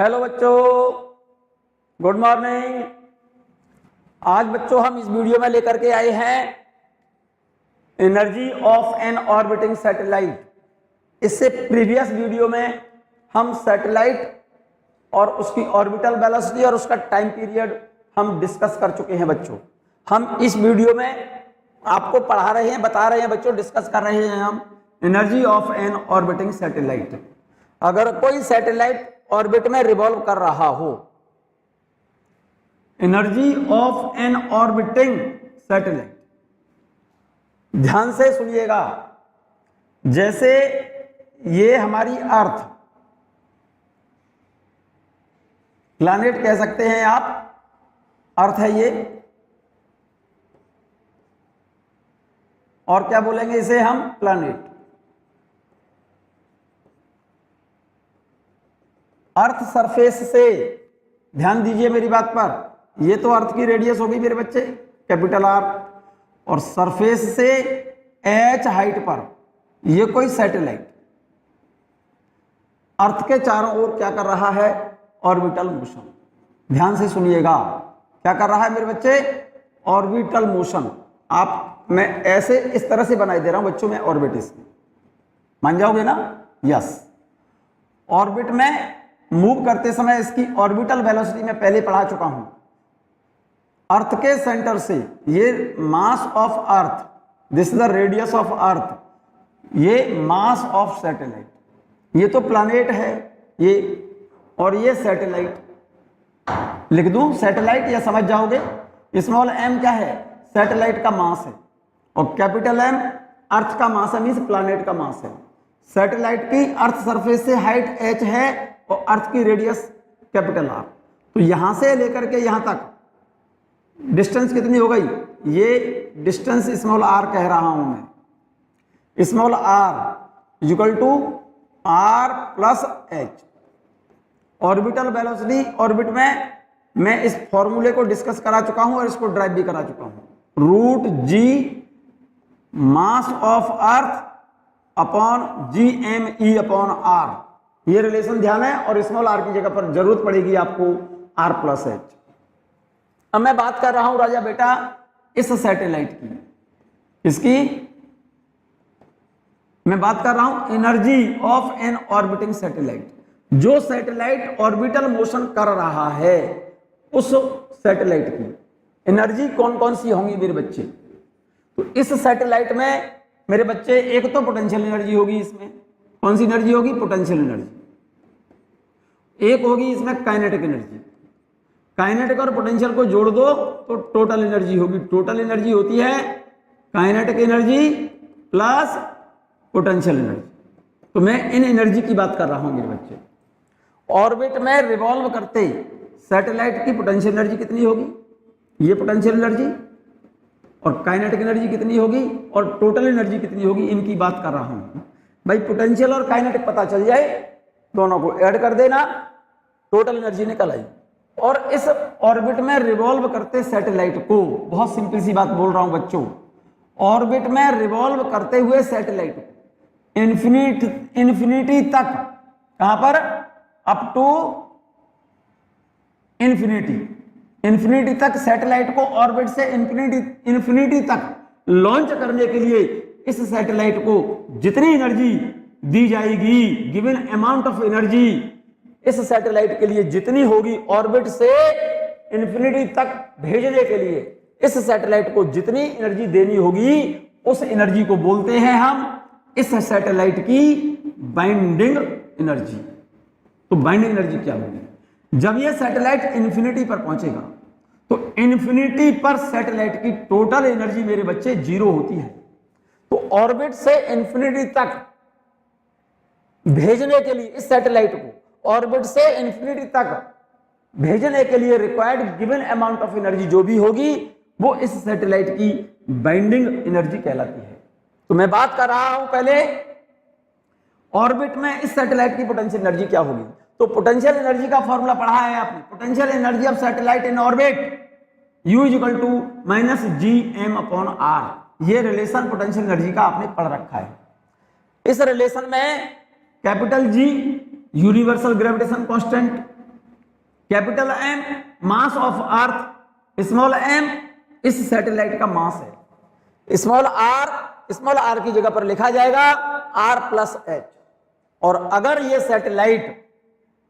Hello बच्चों, good morning. आज बच्चों हम इस वीडियो में लेकर के आए हैं energy of an orbiting satellite. इससे प्रीवियस वीडियो में हम सैटेलाइट और उसकी ऑर्बिटल वेलोसिटी और उसका टाइम पीरियड हम डिस्कस कर चुके हैं बच्चों। हम इस वीडियो में आपको पढ़ा रहे हैं, बता रहे हैं बच्चों, डिस्कस कर रहे हैं हम energy of an orbiting satellite. अगर कोई सैटेलाइट ऑर्बिट में रिवॉल्व कर रहा हो, energy of an orbiting satellite, ध्यान से सुनिएगा। जैसे ये हमारी अर्थ, प्लैनेट कह सकते हैं आप, अर्थ है ये, और क्या बोलेंगे इसे हम, प्लैनेट। अर्थ सरफेस से, ध्यान दीजिए मेरी बात पर, ये तो अर्थ की रेडियस होगी मेरे बच्चे, कैपिटल आर, और सरफेस से h हाइट पर ये कोई सैटेलाइट अर्थ के चारों ओर क्या कर रहा है, ऑर्बिटल मोशन। ध्यान से सुनिएगा, क्या कर रहा है मेरे बच्चे, ऑर्बिटल मोशन। आप, मैं ऐसे इस तरह से बनाई दे रहा हूं बच्चों में, ऑर्बिट इसकी, मान जाओगे ना, यस। ऑर्बिट में मूव करते समय इसकी ऑर्बिटल वेलोसिटी में पहले पढ़ा चुका हूं। अर्थ के सेंटर से, ये मास of earth, this is the radius of earth, ये मास ऑफ सैटेलाइट, ये तो प्लैनेट है ये, और ये सैटेलाइट लिख दूं, सैटेलाइट, या समझ जाओगे। स्मॉल m क्या है, सैटेलाइट का मास है, और कैपिटल M अर्थ का मास है, मींस प्लैनेट का मास है। सैटेलाइट की अर्थ सरफेस से हाइट h है और अर्थ की रेडियस कैपिटल R। तो यहां से लेकर के यहां तक डिस्टेंस कितनी हो गई, ये डिस्टेंस स्मॉल r कह रहा हूं मैं, small r equal to r plus h। Orbital velocity, orbit में मैं इस फॉर्मूले को डिस्कस करा चुका हूं और इसको ड्राइव भी करा चुका हूं, root g mass of earth upon GME upon r, ये रिलेशन ध्यान है। और स्मॉल r की जगह पर जरूरत पड़ेगी आपको r प्लस h। अब मैं बात कर रहा हूं राजा बेटा इस सैटेलाइट की, इसकी मैं बात कर रहा हूं energy of an orbiting satellite. जो सैटेलाइट ऑर्बिटल मोशन कर रहा है, उस सैटेलाइट की एनर्जी कौन कौन सी होंगी मेरे बच्चे। तो इस सैटेलाइट में मेरे बच्चे एक तो पोटेंशियल एनर्जी होगी, इसमें कौन सी एनर्जी होगी, पोटेंशियल एनर्जी। एक होगी इसमें काइनेटिक एनर्जी, काइनेटिक और पोटेंशियल को जोड़ दो तो टोटल एनर्जी होगी। टोटल एनर्जी होती है kinetic energy plus potential energy. तो मैं इन एनर्जी की बात कर रहा हूं मेरे बच्चे। ऑर्बिट में रिवॉल्व करते सैटेलाइट की पोटेंशियल एनर्जी कितनी होगी, ये पोटेंशियल एनर्जी, और काइनेटिक एनर्जी कितनी होगी, और टोटल एनर्जी कितनी होगी, इनकी बात कर रहा हूं भाई। पोटेंशियल और काइनेटिक पता चल जाए, दोनों को ऐड कर देना, टोटल एनर्जी निकल आई। और इस ऑर्बिट में रिवॉल्व करते सैटेलाइट को, बहुत सिंपल सी बात बोल रहा हूं बच्चों, ऑर्बिट में रिवॉल्व करते हुए सैटेलाइट को इन्फिनिटी तक, कहां पर, अप टू इन्फिनिटी तक सैटेलाइट को ऑर्बिट से इन्फिनिटी तक लॉन्च करने के लिए इस सैटेलाइट को जितनी एनर्जी दी जाएगी, गिवन अमाउंट ऑफ एनर्जी इस सैटेलाइट के लिए जितनी होगी, ऑर्बिट से इन्फिनिटी तक भेजने के लिए इस सैटेलाइट को जितनी एनर्जी देनी होगी, उस एनर्जी को बोलते हैं हम इस सैटेलाइट की बाइंडिंग एनर्जी। तो बाइंडिंग एनर्जी क्या होगी, जब यह सैटेलाइट इन्फिनिटी पर पहुंचेगा तो इन्फिनिटी पर सैटेलाइट की टोटल एनर्जी मेरे बच्चे 0 होती है। तो ऑर्बिट से इन्फिनिटी तक भेजने के लिए इस सैटेलाइट को ऑर्बिट से इन्फिनिटी तक भेजने के लिए required given amount of energy जो भी होगी, वो इस सैटेलाइट की बाइंडिंग एनर्जी कहलाती है। तो मैं बात कर रहा हूं पहले ऑर्बिट में इस सैटेलाइट की पोटेंशियल एनर्जी क्या होगी। तो पोटेंशियल एनर्जी का फॉर्मूला पढ़ा है आपने, potential energy of satellite in orbit U equal to minus GM upon R। ये रिलेशन पोटेंशियल एनर्जी का आपने पढ़ रखा है। इस रिलेशन में capital G universal gravitation constant, capital M mass of earth, small M इस सैटेलाइट का मास है। स्मॉल आर की जगह पर लिखा जाएगा r+h। और अगर ये सैटेलाइट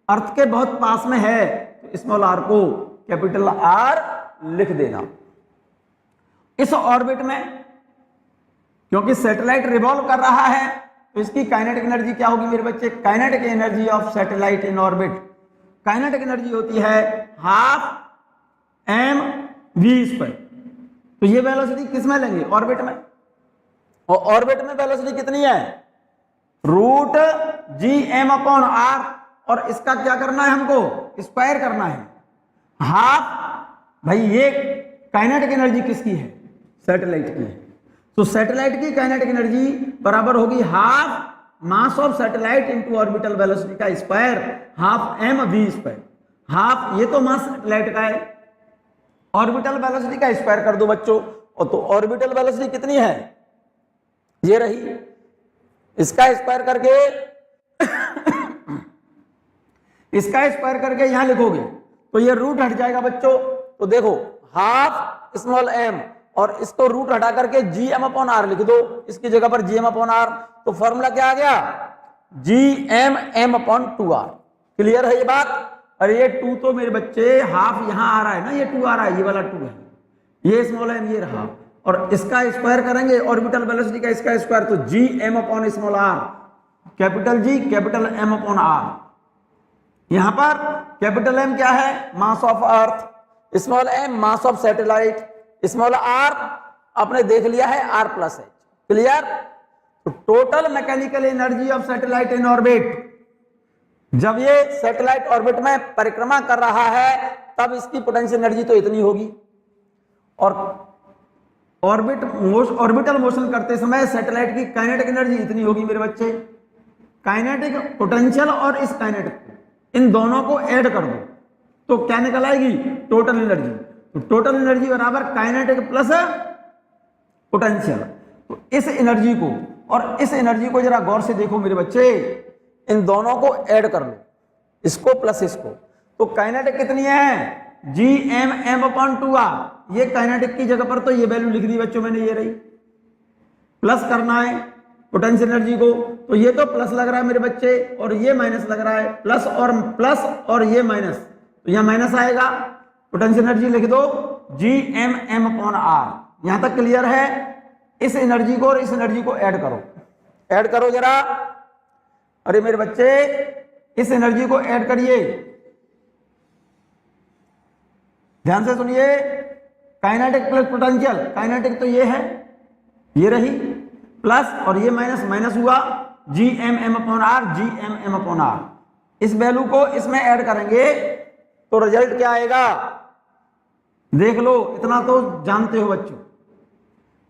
अर्थ के बहुत पास में है तो स्मॉल आर को कैपिटल आर लिख देना। इस ऑर्बिट में क्योंकि सैटेलाइट रिवॉल्व कर रहा है तो इसकी काइनेटिक एनर्जी क्या होगी मेरे बच्चे? Kinetic energy of satellite in orbit, kinetic energy होती है ½mv²। तो ये वेलोसिटी किस में लेंगे? ऑर्बिट में। और ऑर्बिट में वेलोसिटी कितनी है? √gm/r। और इसका क्या करना है हमको? स्क्वायर करना है। भाई ये काइनेटिक एनर्जी किसकी है? सैटेलाइट की है। तो सैटेलाइट की काइनेटिक एनर्जी बराबर होगी half mass of satellite into orbital velocity का स्क्वायर, ½mv²। हाफ ये तो मास सैटेलाइट का है, ऑर्बिटल वेलोसिटी का स्क्वायर कर दो बच्चों। और तो ऑर्बिटल वेलोसिटी कितनी है? ये रही। इसका स्क्वायर करके इसका स्क्वायर करके यहां लिखोगे तो ये रूट हट जाएगा बच्चों। तो देखो हाफ स्मॉल एम और इसको रूट हटा करके gm/r लिख दो, इसकी जगह पर gm/r। तो फॉर्मूला क्या आ गया? gmm/2r। क्लियर है ये बात? और ये 2 तो मेरे बच्चे हाफ यहां आ रहा है ना, ये 2 आ रहा है, ये वाला 2 है, ये स्मॉल एम ये रहा। और इसका स्क्वायर करेंगे ऑर्बिटल वेलोसिटी का, इसका स्क्वायर तो gm/r, capital G capital m/r। यहां पर कैपिटल M क्या है? मास of earth, small m mass of satellite, small r आपने देख लिया है r+h। क्लियर? तो total mechanical energy of satellite in orbit, जब ये सैटेलाइट ऑर्बिट में परिक्रमा कर रहा है तब इसकी पोटेंशियल एनर्जी तो इतनी होगी। और ऑर्बिटल मोशन करते समय सैटेलाइट की काइनेटिक एनर्जी इतनी होगी मेरे बच्चे। काइनेटिक पोटेंशियल और इस काइनेटिक इन दोनों को ऐड कर दो तो क्या निकल आएगी? Total energy. तो टोटल एनर्जी बराबर काइनेटिक प्लस पोटेंशियल। तो इस एनर्जी को और इस एनर्जी को जरा गौर से देखो मेरे बच्चे, इन दोनों को ऐड कर लो, इसको प्लस इसको। तो काइनेटिक कितनी है? gmm/2r। ये काइनेटिक की जगह पर तो ये वैल्यू लिख दी बच्चों मैंने, ये रही। प्लस करना है पोटेंशियल एनर्जी को, तो ये तो प्लस लग रहा है मेरे बच्चे और ये माइनस लग रहा है। प्लस और ये माइनस, तो यहां माइनस आएगा। पोटेंशियल एनर्जी लिख दो gmm/r। यहां तक क्लियर है? इस एनर्जी को और इस एनर्जी को ऐड करो जरा। अरे मेरे बच्चे इस एनर्जी को ऐड करिए, ध्यान से सुनिए। काइनेटिक प्लस पोटेंशियल, काइनेटिक तो ये है, ये रही, प्लस और ये माइनस, माइनस हुआ gmm/r। इस वैल्यू को इसमें ऐड करेंगे तो रिजल्ट क्या आएगा? देख लो, इतना तो जानते हो बच्चों।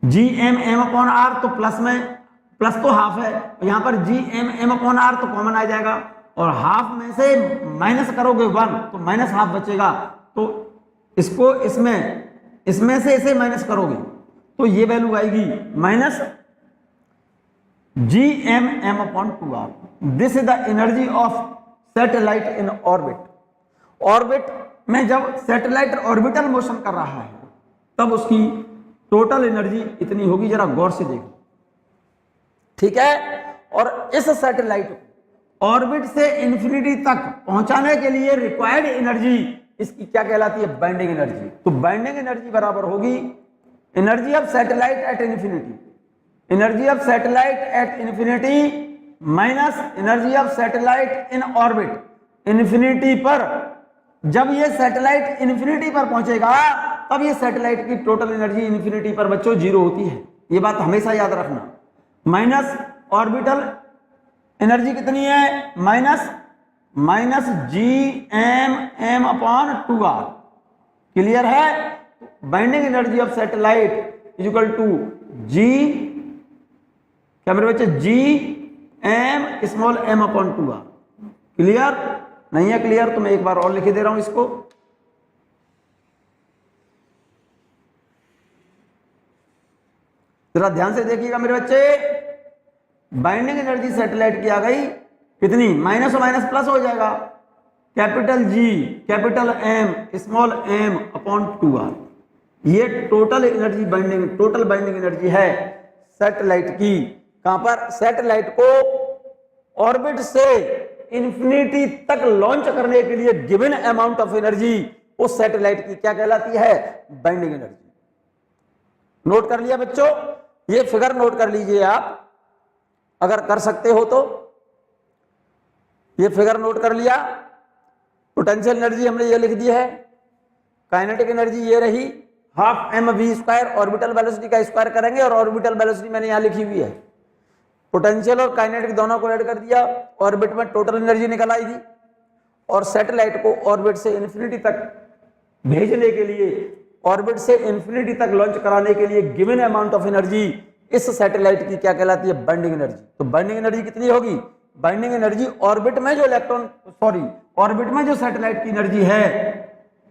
gmm/r तो प्लस में, प्लस तो हाफ है, यहां पर gmm/r तो कॉमन आ जाएगा और हाफ में से माइनस करोगे 1 तो माइनस हाफ बचेगा। तो इसको इसमें से इसे माइनस करोगे तो ये वैल्यू आएगी minus gmm/2r। This is the energy of satellite in orbit. Orbit में जब सैटेलाइट ऑर्बिटल मोशन कर रहा है तब उसकी टोटल एनर्जी इतनी होगी, जरा गौर से देखो, ठीक है। और इस सैटेलाइट को ऑर्बिट से इंफिनिटी तक पहुंचाने के लिए रिक्वायर्ड एनर्जी इसकी क्या कहलाती है? Binding energy. तो बाइंडिंग एनर्जी बराबर होगी energy of satellite at infinity, energy of satellite at infinity minus energy of satellite in orbit. Infinity पर, जब ये सैटेलाइट इंफिनिटी पर पहुंचेगा तब ये सैटेलाइट की टोटल एनर्जी इंफिनिटी पर बच्चों 0 होती है, ये बात हमेशा याद रखना। माइनस ऑर्बिटल एनर्जी कितनी है? Minus gmm/2r। क्लियर है? Binding energy of satellite is equal to g, क्या मेरे बच्चे? gm/m/2r। क्लियर? नहीं है क्लियर तो मैं एक बार और लिख दे रहा हूं इसको। जरा ध्यान से देखिएगा मेरे बच्चे, बाइंडिंग एनर्जी सैटेलाइट की आ गई कितनी? माइनस और माइनस प्लस हो जाएगा, capital G capital M small m upon 2r। ये total energy total binding energy है सैटेलाइट की। कहां पर? सैटेलाइट को ऑर्बिट से इंफिनिटी तक लॉन्च करने के लिए गिवन अमाउंट ऑफ एनर्जी उस सैटेलाइट की क्या कहलाती है? Binding energy. नोट कर लिया बच्चों? ये फिगर नोट कर लीजिए आप, अगर कर सकते हो तो। ये फिगर नोट कर लिया। पोटेंशियल एनर्जी हमने ये लिख दी है, काइनेटिक एनर्जी ये रही half M V square, orbital velocity का स्क्वायर करेंगे और ऑर्बिटल वेलोसिटी मैंने यहां लिखी हुई है। पोटेंशियल और काइनेटिक दोनों को ऐड कर दिया, ऑर्बिट में टोटल एनर्जी निकल आई थी। और सैटेलाइट को ऑर्बिट से इंफिनिटी तक भेजने के लिए, ऑर्बिट से इंफिनिटी तक लॉन्च कराने के लिए गिवन अमाउंट ऑफ एनर्जी इस सैटेलाइट की क्या कहलाती है? Binding energy. तो बाइंडिंग एनर्जी कितनी होगी? बाइंडिंग एनर्जी ऑर्बिट में जो ऑर्बिट में जो सैटेलाइट की एनर्जी है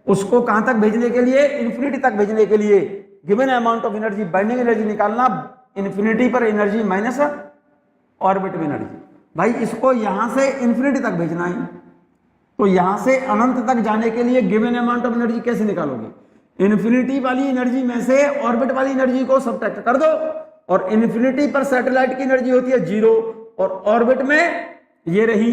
उसको कहां तक भेजने के लिए? इंफिनिटी तक भेजने के लिए given amount of energy, binding energy निकालना, इंफिनिटी पर एनर्जी माइनस ऑर्बिट में एनर्जी। भाई इसको यहां से इंफिनिटी तक भेजना है, तो यहां से अनंत तक जाने के लिए गिवन अमाउंट ऑफ एनर्जी कैसे निकालोगे? इन्फिनिटी वाली एनर्जी में से ऑर्बिट वाली एनर्जी को सब्ट्रैक्ट कर दो, और इन्फिनिटी पर सैटेलाइट की एनर्जी होती है 0 और ऑर्बिट में ये रही।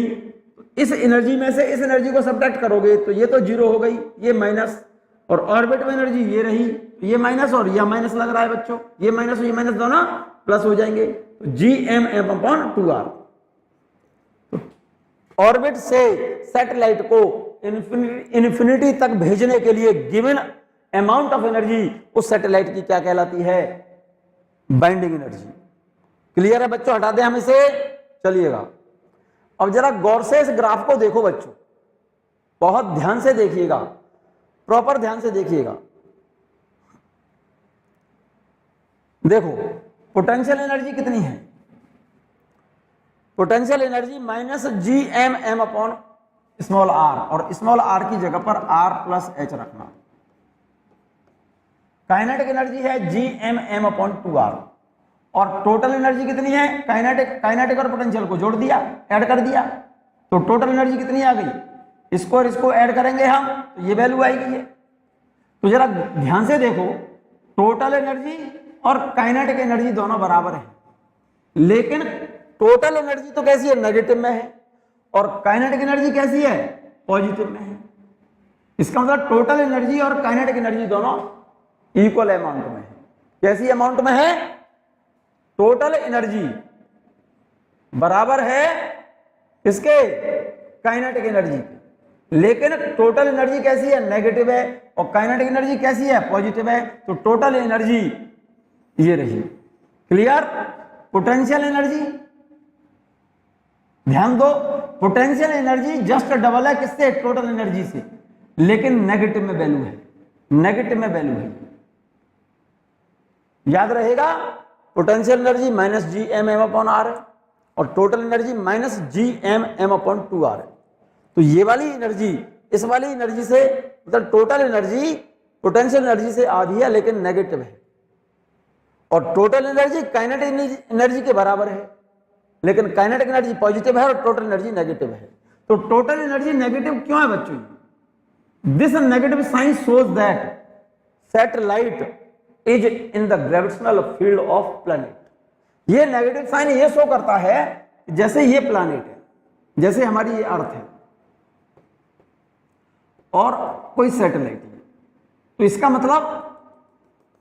इस एनर्जी में से इस एनर्जी को सब्ट्रैक्ट करोगे तो ये तो 0 हो गई, ये माइनस, और ऑर्बिट में एनर्जी ये रही, ये माइनस और यह माइनस लग रहा है बच्चों, ये माइनस और ये माइनस दोनों प्लस हो जाएंगे, तो GMM अपॉन 2r। ऑर्बिट से सैटेलाइट को इन्फिनिटी तक भेजने के लिए गिवन अमाउंट ऑफ एनर्जी उस सैटेलाइट की क्या कहलाती है? Binding energy. क्लियर है बच्चों? हटा दें हम इसे, चलिएगा। अब जरा गौर से इस ग्राफ को देखो बच्चों, बहुत ध्यान से देखिएगा, प्रॉपर ध्यान से देखिएगा। देखो पोटेंशियल एनर्जी कितनी है? Potential energy minus GMM upon small r, और स्मॉल r की जगह पर r प्लस h रखना। काइनेटिक एनर्जी है GMM अपॉन 2r, और टोटल एनर्जी कितनी है? काइनेटिक और पोटेंशियल को जोड़ दिया, ऐड कर दिया, तो टोटल एनर्जी कितनी आ गई? इसको और इसको ऐड करेंगे हम तो ये वैल्यू आएगी ये। तो जरा ध्यान से देखो, टोटल एनर्जी और काइनेटिक एनर्जी दोनों बराबर है, लेकिन टोटल एनर्जी तो कैसी है? नेगेटिव में है, और काइनेटिक एनर्जी कैसी है? पॉजिटिव में है। इसका मतलब टोटल एनर्जी और काइनेटिक एनर्जी दोनों इक्वल अमाउंट में है। कैसी अमाउंट में है? टोटल एनर्जी बराबर है किसके? काइनेटिक एनर्जी के, लेकिन टोटल एनर्जी कैसी है? नेगेटिव है, और काइनेटिक एनर्जी कैसी है? पॉजिटिव है। तो टोटल एनर्जी ये रही। क्लियर? पोटेंशियल एनर्जी ध्यान दो, पोटेंशियल एनर्जी जस्ट डबल है किससे? टोटल एनर्जी से, लेकिन नेगेटिव में वैल्यू है, नेगेटिव में वैल्यू है। याद रहेगा, potential energy minus GMM upon r है, और total energy minus GMM upon 2r है। तो ये वाली एनर्जी इस वाली एनर्जी से, मतलब टोटल एनर्जी पोटेंशियल एनर्जी से आधी है लेकिन नेगेटिव है, और टोटल एनर्जी काइनेटिक एनर्जी के बराबर है, लेकिन काइनेटिक एनर्जी पॉजिटिव है और टोटल एनर्जी नेगेटिव है। तो टोटल एनर्जी नेगेटिव क्यों है बच्चों? This negative sign shows that satellite is in the gravitational field of planet. ये नेगेटिव साइन ये शो करता है जैसे ये प्लैनेट है, जैसे हमारी ये अर्थ है और कोई सैटेलाइट है, तो इसका मतलब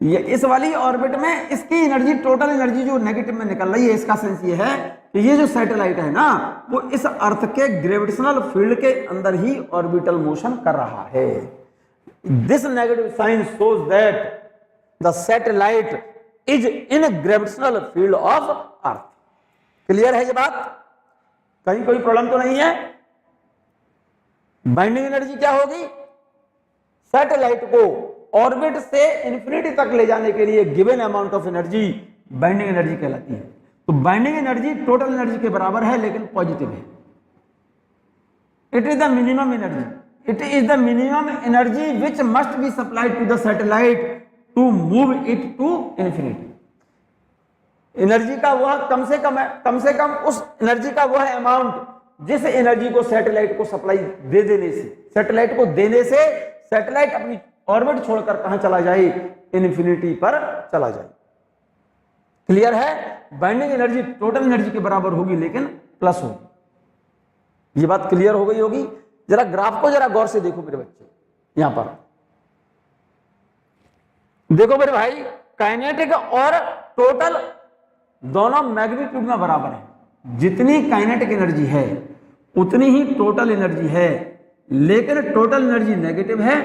ये इस वाली ऑर्बिट में इसकी एनर्जी, टोटल एनर्जी जो नेगेटिव में निकल रही है, इसका सेंस ये है कि ये जो सैटेलाइट है ना, वो इस अर्थ के ग्रेविटेशनल फील्ड के अंदर ही ऑर्बिटल मोशन कर रहा है। This negative sign shows that the satellite is in gravitational field of earth. Clear है ये बात? कहीं कोई प्रॉब्लम तो नहीं है? बाइंडिंग एनर्जी क्या होगी? सैटेलाइट को ऑर्बिट से इंफिनिटी तक ले जाने के लिए given amount of energy binding energy कहलाती है। तो बाइंडिंग एनर्जी टोटल एनर्जी के बराबर है लेकिन पॉजिटिव है। It is the minimum energy, it is the minimum energy which must be supplied to the satellite to move it to infinity. Energy का वह कम से कम उस एनर्जी का वह अमाउंट जिस एनर्जी को सैटेलाइट को सप्लाई दे देने से, सैटेलाइट को देने से सैटेलाइट अपनी ऑर्बिट छोड़कर कहां चला जाए, इन्फिनिटी पर चला जाए। क्लियर है? बाइंडिंग एनर्जी टोटल एनर्जी के बराबर होगी लेकिन प्लस होगी। ये बात क्लियर हो गई होगी। जरा ग्राफ को जरा गौर से देखो मेरे बच्चे, यहां पर देखो मेरे भाई, काइनेटिक और टोटल दोनों मैग्नीट्यूड में बराबर है। जितनी काइनेटिक एनर्जी है उतनी ही टोटल एनर्जी है, लेकिन टोटल एनर्जी नेगेटिव है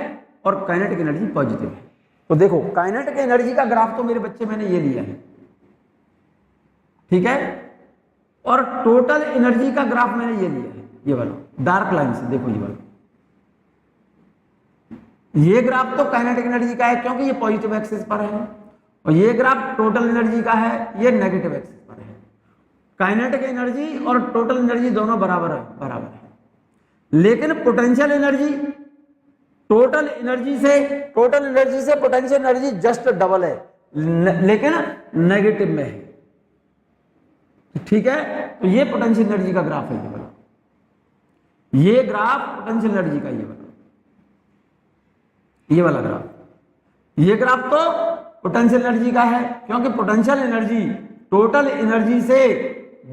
और काइनेटिक एनर्जी पॉजिटिव है। तो देखो काइनेटिक एनर्जी का ग्राफ तो मेरे बच्चे मैंने ये लिया है, ठीक है, और टोटल एनर्जी का ग्राफ मैंने ये लिया है, ये वाला डार्क लाइन से देखो, ये वाला ये ग्राफ तो काइनेटिक एनर्जी का है क्योंकि ये पॉजिटिव एक्सिस पर है, और ये ग्राफ टोटल एनर्जी का है, ये नेगेटिव एक्सिस पर है। काइनेटिक एनर्जी और टोटल एनर्जी दोनों बराबर है, लेकिन पोटेंशियल एनर्जी टोटल एनर्जी से पोटेंशियल एनर्जी जस्ट डबल है, लेकिन नेगेटिव में है, ठीक है। तो ये पोटेंशियल एनर्जी का ग्राफ है, ये वाला, ये ग्राफ पोटेंशियल एनर्जी का, ये वाला ग्राफ, ये ग्राफ तो पोटेंशियल एनर्जी का है क्योंकि पोटेंशियल एनर्जी टोटल एनर्जी से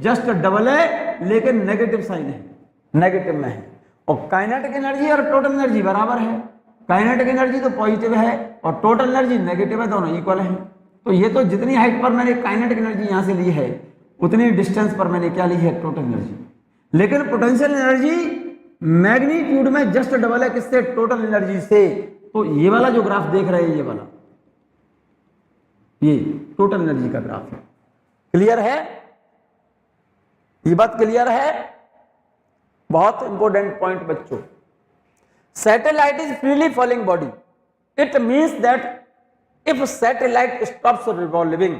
जस्ट डबल है, लेकिन नेगेटिव साइन है, नेगेटिव में है। और काइनेटिक एनर्जी और टोटल एनर्जी बराबर है, काइनेटिक एनर्जी तो पॉजिटिव है और टोटल एनर्जी नेगेटिव है, दोनों इक्वल है। तो ये तो जितनी हाइट पर मैंने काइनेटिक एनर्जी यहां से ली है उतनी डिस्टेंस पर मैंने क्या ली है, टोटल एनर्जी। लेकिन पोटेंशियल एनर्जी मैग्नीट्यूड में जस्ट डबल है, किससे, टोटल एनर्जी से। तो ये वाला जो ग्राफ देख रहे हैं, ये वाला, ये टोटल एनर्जी का ग्राफ है। क्लियर है? ये बात क्लियर है? बहुत इंपॉर्टेंट पॉइंट बच्चों। Satellite is freely falling body, it means that if satellite stops revolving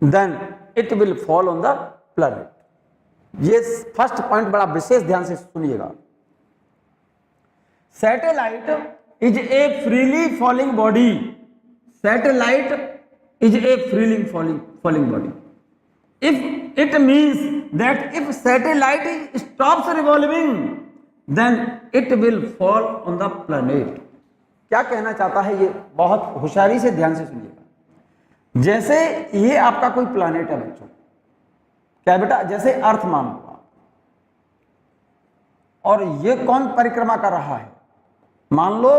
then it will fall on the planet. ये फर्स्ट पॉइंट बड़ा विशेष ध्यान से सुनिएगा। Satellite is a freely falling body, satellite is a freely falling body. If it means that if satellite stops revolving then it will fall on the planet. क्या कहना चाहता है ये, बहुत होशियारी से ध्यान से सुनिएगा। जैसे ये आपका कोई प्लैनेट है बच्चों, क्या बेटा, जैसे अर्थ मान लो, और ये कौन परिक्रमा कर रहा है, मान लो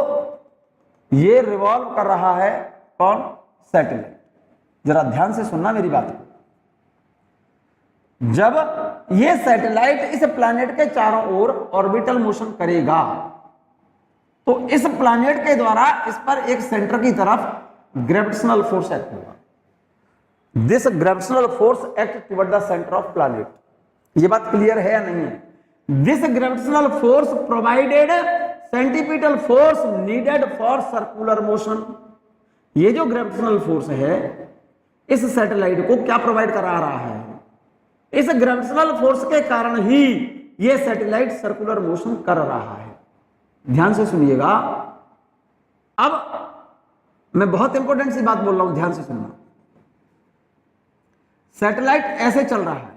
ये रिवॉल्व कर रहा है, कौन, सैटेलाइट। जरा ध्यान से सुनना मेरी बात को। जब ये सैटेलाइट इस प्लैनेट के चारों ओर ऑर्बिटल मोशन करेगा तो इस प्लैनेट के द्वारा इस पर एक सेंटर की तरफ ग्रेविटेशनल फोर्स एक्ट होगा। This gravitational force act toward the centre of planet. ये बात क्लियर है या नहीं है? This gravitational force provided centripetal force needed for circular motion. ये जो ग्रेविटेशनल फोर्स है इस सैटेलाइट को क्या प्रोवाइड करा रहा है? इस ग्रेविटेशनल फोर्स के कारण ही ये सैटेलाइट सर्कुलर मोशन कर रहा है। ध्यान से सुनिएगा। अब मैं बहुत इंपॉर्टेंट सी बात बोल रहा हूं, ध्यान से सुनना। सैटेलाइट ऐसे चल रहा है,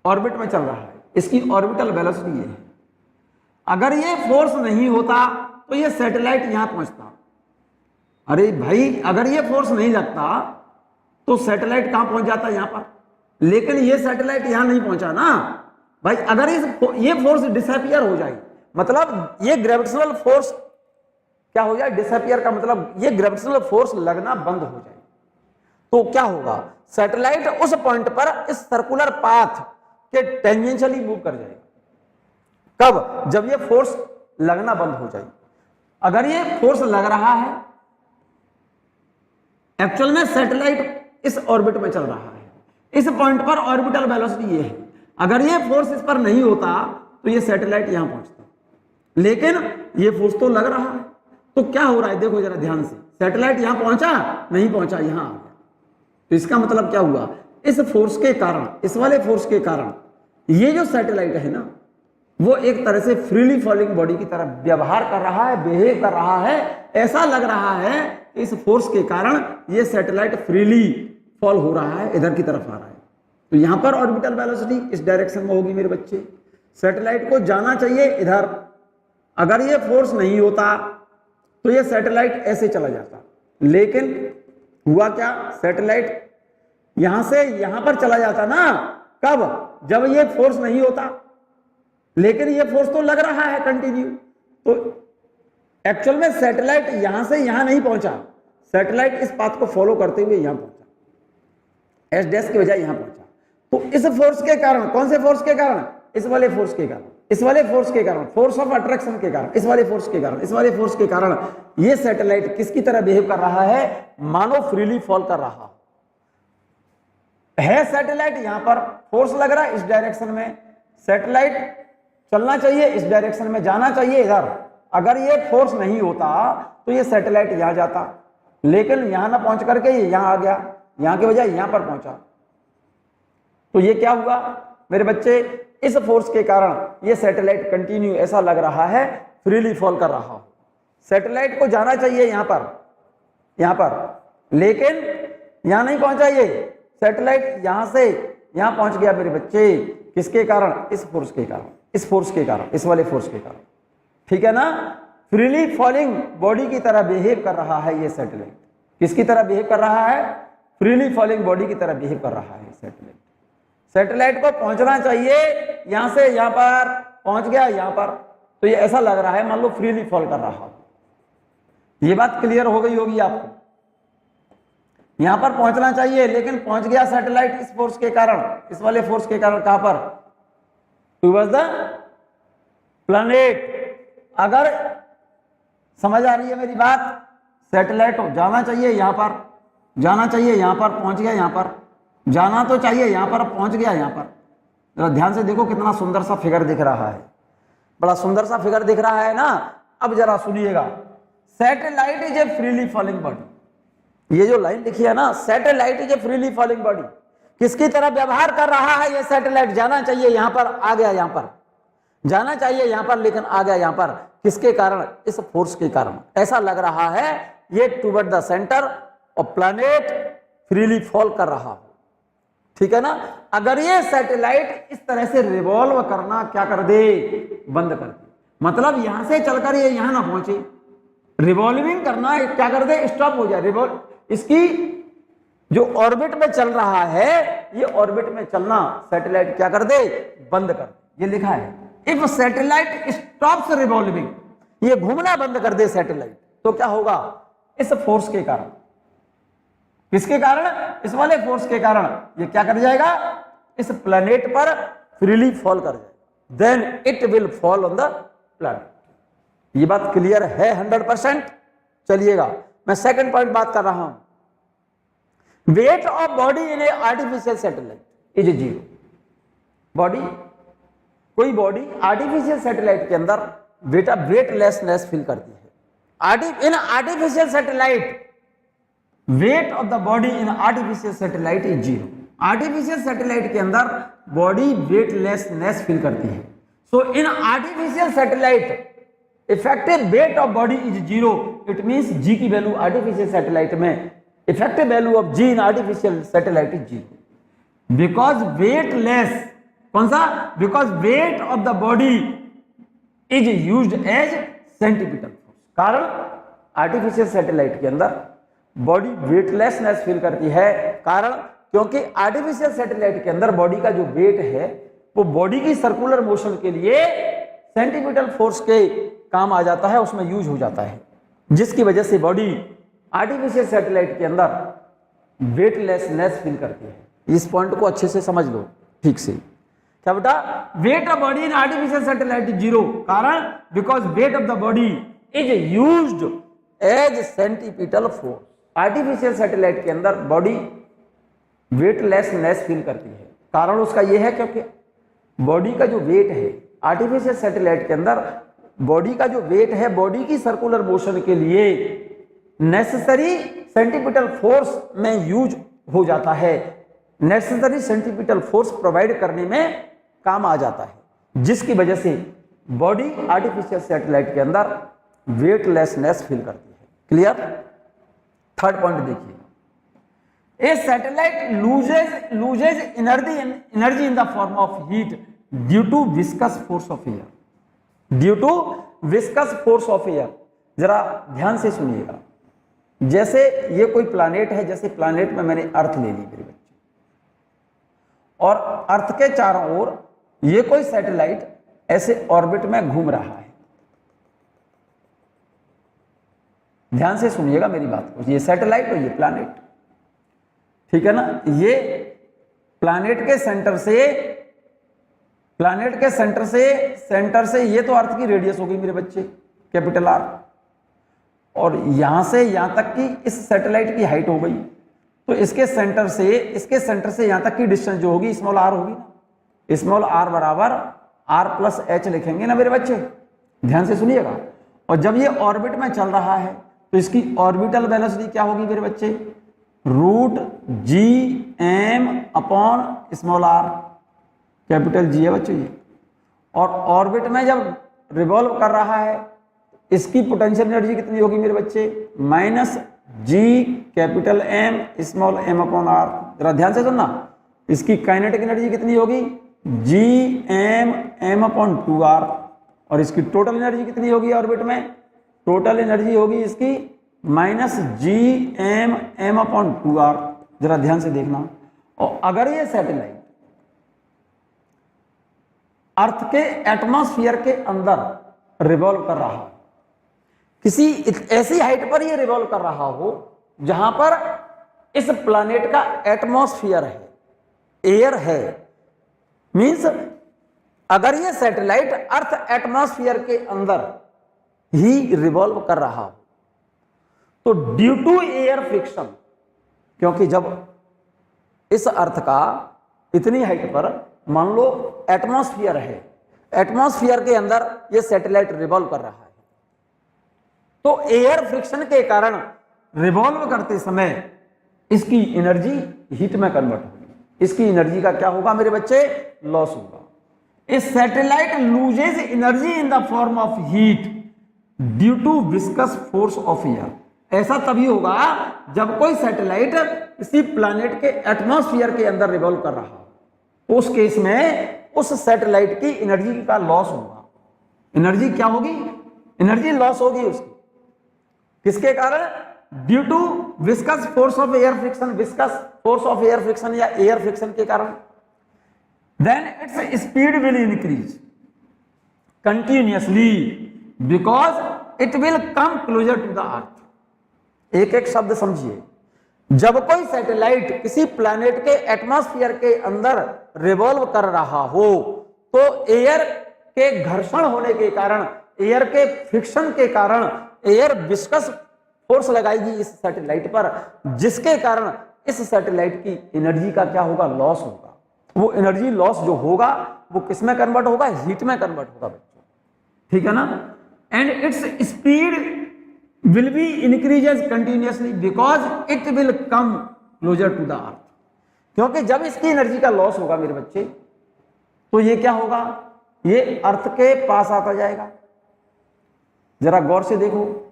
ऑर्बिट में चल रहा है, इसकी ऑर्बिटल वेलोसिटी है। अगर ये फोर्स नहीं होता तो ये सैटेलाइट यहां पहुंचता। अरे भाई, अगर ये फोर्स नहीं लगता तो सैटेलाइट कहां पहुंच जाता, यहां पर। लेकिन ये सैटेलाइट यहां नहीं पहुंचा ना भाई। अगर ये फोर्स डिसअपियर हो जाए, मतलब ये ग्रेविटेशनल फोर्स क्या हो जाए, डिसअपियर का मतलब ये ग्रेविटेशनल फोर्स लगना बंद हो जाए, तो क्या होगा, सैटेलाइट उस पॉइंट पर इस सर्कुलर पाथ के टेंजेंशियली मूव कर जाएगा। कब? जब ये फोर्स लगना बंद हो जाए। अगर ये फोर्स लग रहा है, एक्चुअल में सैटेलाइट इस ऑर्बिट में चल रहा है, इस पॉइंट पर ऑर्बिटल वेलोसिटी ये है। अगर ये फोर्स इस पर नहीं होता तो ये सैटेलाइट यहां पहुंचता, लेकिन ये फोर्स तो लग रहा है। तो क्या हो रहा है, देखो जरा ध्यान से। सैटेलाइट यहां पहुंचा, नहीं पहुंचा, यहां आ गया। तो इसका मतलब क्या हुआ, इस फोर्स के कारण, इस वाले फोर्स के कारण ये जो सैटेलाइट है ना, वो एक तरह से फ्रीली फॉलिंग बॉडी की तरह व्यवहार कर रहा है, बिहेव कर रहा है। ऐसा लग रहा है इस फोर्स के कारण ये सैटेलाइट फ्रीली फॉल हो रहा है, इधर की तरफ आ रहा है। तो यहां पर ऑर्बिटल वेलोसिटी इस डायरेक्शन में होगी मेरे बच्चे। सैटेलाइट को जाना चाहिए इधर, अगर ये फोर्स नहीं होता तो ये सैटेलाइट ऐसे चला जाता, लेकिन हुआ क्या, सैटेलाइट यहां से यहां पर चला जाता ना, कब, जब ये फोर्स नहीं होता, लेकिन ये फोर्स तो लग रहा है कंटिन्यू, तो एक्चुअल में सैटेलाइट यहां से यहां नहीं पहुंचा, सैटेलाइट इस पाथ को फॉलो करते हुए यहां पहुंचा, एस डैश की बजाय यहां पहुंचा। तो इस फोर्स के कारण, कौन से फोर्स के कारण, इस वाले फोर्स के कारण, इस वाले फोर्स के कारण, फोर्स ऑफ अट्रैक्शन के कारण, इस वाले फोर्स के कारण, इस वाले फोर्स के कारण ये सैटेलाइट किसकी तरह बिहेव कर रहा है, मानो फ्रीली फॉल कर रहा है। सैटेलाइट यहां पर फोर्स लग रहा है इस डायरेक्शन में, सैटेलाइट चलना चाहिए इस डायरेक्शन में, जाना चाहिए इधर, अगर ये फोर्स नहीं होता तो ये सैटेलाइट यहां जाता, लेकिन यहां ना पहुंच करके ये यहां आ गया, यहां के बजाय यहां पर पहुंचा। तो ये क्या हुआ मेरे बच्चे, इस फोर्स के कारण ये सैटेलाइट कंटिन्यू ऐसा लग रहा है फ्रीली फॉल कर रहा हो। सैटेलाइट को जाना चाहिए यहां पर, लेकिन यहां नहीं पहुंचा, ये सैटेलाइट यहां से यहां पहुंच गया मेरे बच्चे, किसके कारण, इस फोर्स के कारण, इस फोर्स के कारण, इस वाले फोर्स के कारण, ठीक है ना। फ्रीली फॉलिंग बॉडी की तरह बिहेव कर रहा है ये सैटेलाइट, किसकी तरह बिहेव कर रहा है, फ्रीली फॉलिंग बॉडी की तरह बिहेव कर रहा है सैटेलाइट। सैटेलाइट को पहुंचना चाहिए यहां से यहां पर, पहुंच गया यहां पर, तो ये ऐसा लग रहा है मान लो फ्रीली फॉल कर रहा हो। ये बात क्लियर हो गई होगी आपको, यहां पर पहुंचना चाहिए लेकिन पहुंच गया सैटेलाइट इस फोर्स के कारण, इस वाले फोर्स के कारण, कहां पर, टुवर्ड्स द प्लैनेट। अगर समझ आ रही है मेरी बात, सैटेलाइट जाना चाहिए यहां पर, जाना चाहिए यहां पर, पहुंच गया यहां पर, जाना तो चाहिए यहां पर, पहुंच गया यहां पर। जरा ध्यान से देखो कितना सुंदर सा फिगर दिख रहा है, बड़ा सुंदर सा फिगर दिख रहा है ना। अब जरा सुनिएगा, satellite is a freely falling body, ये जो लाइन लिखी है ना, satellite is a freely falling body, किसकी तरह व्यवहार कर रहा है ये सैटेलाइट, जाना चाहिए यहां पर, आ गया यहां पर, जाना चाहिए यहां पर, लेकिन आ गया यहां पर, किसके कारण, इस फोर्स के कारण। ऐसा लग रहा है ये toward the centre of planet freely fall कर रहा हो, ठीक है ना। अगर ये सैटेलाइट इस तरह से रिवॉल्व करना क्या कर दे, बंद कर दे, मतलब यहां से चलकर ये यहां ना पहुंचे, रिवॉल्विंग करना क्या कर दे, स्टॉप हो जाए, रिवॉल्व, इसकी जो ऑर्बिट में चल रहा है, ये ऑर्बिट में चलना सैटेलाइट क्या कर दे, बंद कर दे। ये लिखा है, इफ सैटेलाइट स्टॉप्स रिवॉल्विंग, ये घूमना बंद कर दे सैटेलाइट, तो क्या होगा, इस फोर्स के कारण, किसके कारण, इस वाले फोर्स के कारण ये क्या कर जाएगा, इस प्लैनेट पर फ्रीली फॉल कर जाएगा, then it will fall on the planet. ये बात क्लियर है 100%। चलिएगा मैं सेकंड पॉइंट बात कर रहा हूं, weight of body in a artificial satellite is zero. Body, कोई बॉडी आर्टिफिशियल सैटेलाइट के अंदर वेटलेसनेस फील करती है। In artificial satellite weight of the body in artificial satellite is zero. Artificial satellite के अंदर बॉडी वेटलेसनेस फील करती है। So in artificial satellite effective weight of body is zero, it means G की value artificial satellite में, effective value of G in artificial satellite is zero, because weightless, कौन सा, because weight of the body is used as centripetal force. कारण artificial satellite के अंदर body weightlessness feel करती है, कारण क्योंकि आर्टिफिशियल सैटेलाइट के अंदर बॉडी का जो वेट है वो बॉडी की सर्कुलर मोशन के लिए सेंटीपिटल फोर्स के काम आ जाता है, उसमें यूज हो जाता है, जिसकी वजह से बॉडी आर्टिफिशियल सैटेलाइट के अंदर वेटलेसनेस फील करती है। इस पॉइंट को अच्छे से समझ लो ठीक से। क्या बेटा, weight of body in artificial satellite is zero, कारण because weight of the body is used as centripetal force. Artificial satellite के अंदर बॉडी वेटलेसनेस फील करती है, कारण उसका यह है क्योंकि बॉडी का जो वेट है आर्टिफिशियल सैटेलाइट के अंदर, बॉडी का जो वेट है बॉडी की सर्कुलर मोशन के लिए नेसेसरी सेंटीपिटल फोर्स में यूज हो जाता है, नेसेसरी सेंटीपिटल फोर्स प्रोवाइड करने में काम आ जाता है, जिसकी वजह से बॉडी आर्टिफिशियल सैटेलाइट के अंदर वेटलेसनेस फील करती है। क्लियर। थर्ड पॉइंट देखिए, a satellite loses energy in the form of heat due to viscous force of air, due to viscous force of air. जरा ध्यान से सुनिएगा, जैसे ये कोई प्लैनेट है, जैसे प्लैनेट में मैंने अर्थ ले ली मेरे बच्चे, और अर्थ के चारों ओर ये कोई सैटेलाइट ऐसे ऑर्बिट में घूम रहा है। ध्यान से सुनिएगा मेरी बात को, ये सैटेलाइट और ये प्लैनेट, ठीक है ना। ये प्लैनेट के सेंटर से ये तो अर्थ की रेडियस होगी मेरे बच्चे, कैपिटल आर, और यहां से यहां तक की इस सैटेलाइट की हाइट हो गई, तो इसके सेंटर से यहां तक की डिस्टेंस जो होगी स्मॉल आर होगी ना। स्मॉल आर बराबर आर प्लस एच लिखेंगे ना मेरे बच्चे, ध्यान से सुनिएगा। और जब ये ऑर्बिट में चल रहा है तो इसकी ऑर्बिटल वेलोसिटी क्या होगी मेरे बच्चे, root G M upon small R, capital G है बच्चों ये। और ऑर्बिट में जब रिवॉल्व कर रहा है इसकी पोटेंशियल एनर्जी कितनी होगी मेरे बच्चे, minus G capital M small M upon R. जरा ध्यान से सुनना, इसकी काइनेटिक एनर्जी कितनी होगी, जी एम अपॉन 2r, और इसकी टोटल एनर्जी कितनी होगी ऑर्बिट में, टोटल एनर्जी होगी इसकी माइनस जी एम अपॉन 2r। जरा ध्यान से देखना। और अगर ये सैटेलाइट अर्थ के एटमॉस्फेयर के अंदर रिवॉल्व कर रहा हो, किसी ऐसी हाइट पर ये रिवॉल्व कर रहा हो जहां पर इस प्लैनेट का एटमॉस्फेयर है, एयर है, मींस अगर ये सैटेलाइट अर्थ एटमॉस्फेयर के अंदर ही रिवॉल्व कर रहा हो तो ड्यू टू एयर फ्रिक्शन, क्योंकि जब इस अर्थ का इतनी हाइट पर मान लो एटमॉस्फेयर है, एटमॉस्फेयर के अंदर ये सैटेलाइट रिवॉल्व कर रहा है, तो एयर फ्रिक्शन के कारण रिवॉल्व करते समय इसकी एनर्जी हीट में कन्वर्ट होगी। इसकी एनर्जी का क्या होगा मेरे बच्चे, लॉस होगा। इस satellite loses energy in the form of heat due to viscous force of air. ऐसा तभी होगा जब कोई सैटेलाइट किसी प्लैनेट के एटमॉस्फेयर के अंदर रिवॉल्व कर रहा हो, उस केस में उस सैटेलाइट की एनर्जी का लॉस होगा। एनर्जी क्या होगी, एनर्जी लॉस होगी उसकी, किसके कारण, due to viscous force of air friction, viscous force of air friction या एयर फ्रिक्शन के कारण। Then its speed will increase continuously because it will come closer to the earth. एक एक शब्द समझिए, जब कोई सैटेलाइट किसी प्लैनेट के एटमॉस्फेयर के अंदर रिवॉल्व कर रहा हो तो एयर के घर्षण होने के कारण, एयर के फ्रिक्शन के कारण एयर विस्कस फोर्स लगाएगी इस सैटेलाइट पर, जिसके कारण इस सैटेलाइट की एनर्जी का क्या होगा, लॉस होगा। वो एनर्जी लॉस जो होगा वो किस में कन्वर्ट होगा, हीट में कन्वर्ट होगा बच्चों, ठीक है ना। And its speed will be increases continuously because it will come closer to the earth. क्योंकि जब इसकी एनर्जी का लॉस होगा मेरे बच्चे तो ये क्या होगा, ये अर्थ के पास आता जाएगा। जरा गौर से देखो,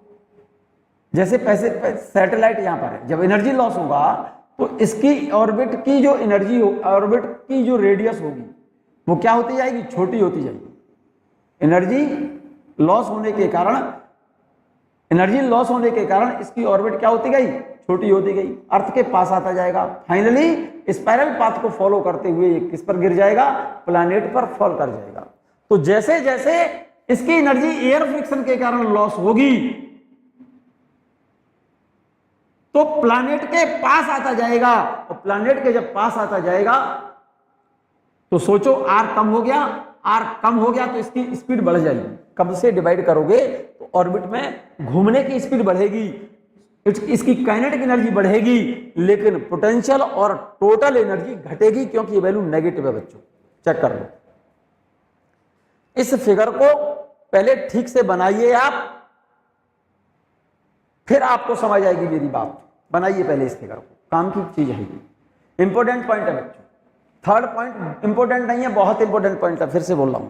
जैसे सैटेलाइट यहां पर है, जब एनर्जी लॉस होगा तो इसकी ऑर्बिट की जो एनर्जी हो, ऑर्बिट की जो रेडियस होगी वो क्या होती जाएगी, छोटी होती जाएगी। एनर्जी लॉस होने के कारण इसकी ऑर्बिट क्या होती गई, छोटी होती गई, अर्थ के पास आता जाएगा। फाइनली स्पाइरल पाथ को फॉलो करते हुए ये किस पर गिर जाएगा, प्लैनेट पर फॉल कर जाएगा। तो जैसे जैसे इसकी एनर्जी एयर फ्रिक्शन के कारण लॉस होगी तो प्लैनेट के पास आता जाएगा, और प्लैनेट के जब पास आता जाएगा तो सोचो आर कम हो गया, आर कम हो गया तो इसकी स्पीड बढ़ जाएगी। कब से डिवाइड करोगे तो ऑर्बिट में घूमने की स्पीड बढ़ेगी, इसकी काइनेटिक एनर्जी बढ़ेगी, लेकिन पोटेंशियल और टोटल एनर्जी घटेगी, क्योंकि ये वैल्यू नेगेटिव है बच्चों। चेक कर लो, इस फिगर को पहले ठीक से बनाइए आप, फिर आपको समझ आएगी मेरी बात। बनाइए पहले इस फिगर को, काम की चीज है ये, इंपॉर्टेंट पॉइंट है बच्चों। थर्ड पॉइंट इंपॉर्टेंट नहीं है, बहुत इंपॉर्टेंट पॉइंट है, फिर से बोल रहा हूं।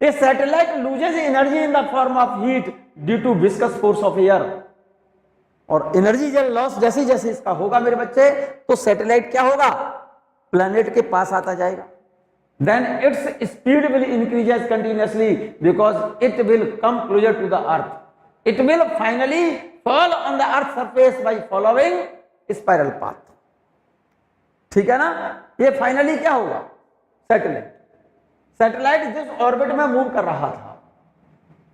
A satellite loses energy in the form of heat due to viscous force of air. और एनर्जी जब लॉस जैसे जैसे इसका होगा मेरे बच्चे तो सैटेलाइट क्या होगा, प्लैनेट के पास आता जाएगा। then its speed will increases continuously because it will come closer to the earth. It will finally fall on the earth surface by following spiral path. ठीक है ना, ये फाइनली क्या होगा, सैटेलाइट जिस ऑर्बिट में मूव कर रहा था,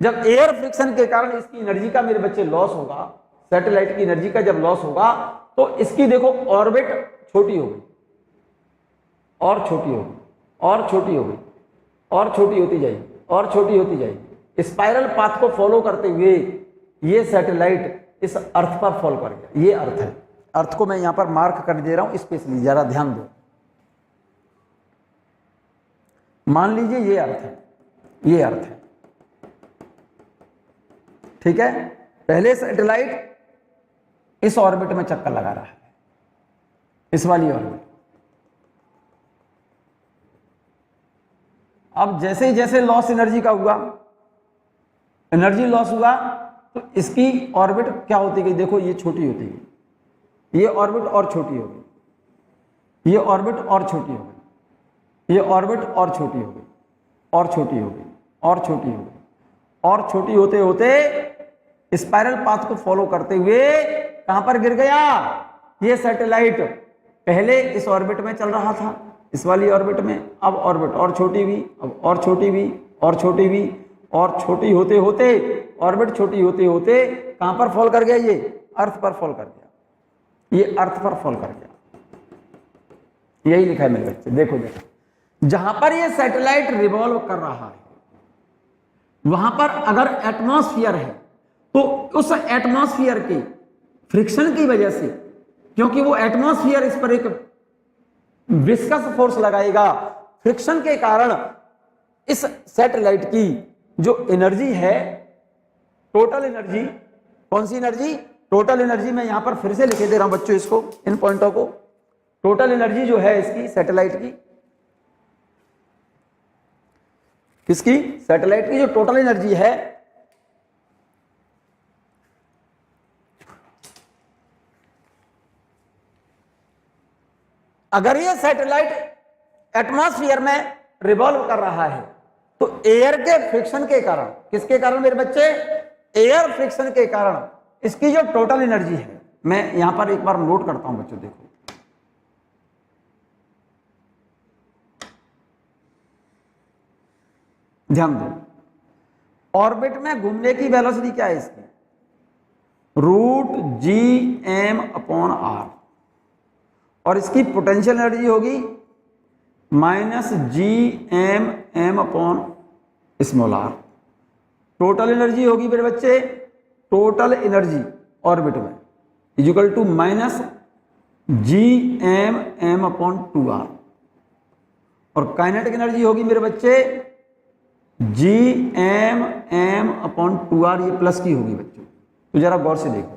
जब एयर फ्रिक्शन के कारण इसकी एनर्जी का मेरे बच्चे लॉस होगा, सैटेलाइट की एनर्जी का जब लॉस होगा तो इसकी देखो ऑर्बिट छोटी होगी और छोटी होगी और छोटी होगी और छोटी होती जाएगी और छोटी होती जाएगी। स्पाइरल पाथ को फॉलो करते हुए ये सैटेलाइट इस अर्थ पर फॉल कर गया। ये अर्थ है, अर्थ को मैं यहां पर मार्क कर दे रहा हूं स्पेशली, जरा ध्यान दो। मान लीजिए ये अर्थ है, ये अर्थ है, ठीक है। पहले सैटेलाइट इस ऑर्बिट में चक्कर लगा रहा है, इस वाली ऑर्बिट। अब जैसे जैसे लॉस एनर्जी का हुआ, एनर्जी लॉस हुआ तो इसकी ऑर्बिट क्या होती गई, देखो ये छोटी होती गई, ये ऑर्बिट और छोटी हो गई, ये ऑर्बिट और छोटी हो गई, ये ऑर्बिट और छोटी हो गई और छोटी हो गई और छोटी हो गई और छोटी होते होते स्पाइरल पाथ को फॉलो करते हुए कहां पर गिर गया, ये सैटेलाइट पहले इस ऑर्बिट में चल रहा था, इस वाली ऑर्बिट में, अब ऑर्बिट और छोटी हुई, अब और छोटी हुई और छोटी हुई और छोटी होते होते ऑर्बिट छोटी होते होते कहां पर फॉल कर गया, ये अर्थ पर फॉल कर गया, ये अर्थ पर फॉल कर गया। यही लिखा है मेरे बच्चे, देखो देखो, जहां पर ये सैटेलाइट रिवॉल्व कर रहा है वहां पर अगर एटमॉस्फेयर है तो उस एटमॉस्फेयर के फ्रिक्शन की वजह से, क्योंकि वो एटमॉस्फेयर इस पर एक विस्कस फोर्स लगाएगा, फ्रिक्शन के कारण इस सैटेलाइट की जो एनर्जी है, टोटल एनर्जी, कौन सी एनर्जी, टोटल एनर्जी, मैं यहां पर फिर से लिखे दे रहा हूं बच्चों इसको, इन पॉइंटों को। टोटल एनर्जी जो है इसकी सैटेलाइट की, किसकी, सैटेलाइट की जो टोटल एनर्जी है अगर ये सैटेलाइट एटमॉस्फेयर में रिवॉल्व कर रहा है तो एयर के फ्रिक्शन के कारण, किसके कारण मेरे बच्चे, एयर फ्रिक्शन के कारण इसकी जो टोटल एनर्जी है, मैं यहां पर एक बार नोट करता हूं बच्चों, देखो ध्यान दो, ऑर्बिट में घूमने की वेलोसिटी क्या है इसकी, √Gm/r, और इसकी पोटेंशियल एनर्जी होगी -Gm/m/r। टोटल एनर्जी होगी मेरे बच्चे, टोटल एनर्जी ऑर्बिट में इक्वल टू -Gm/m/2r, और काइनेटिक एनर्जी होगी मेरे बच्चे Gm/m/2r, ये प्लस की होगी बच्चों, तो जरा गौर से देखो।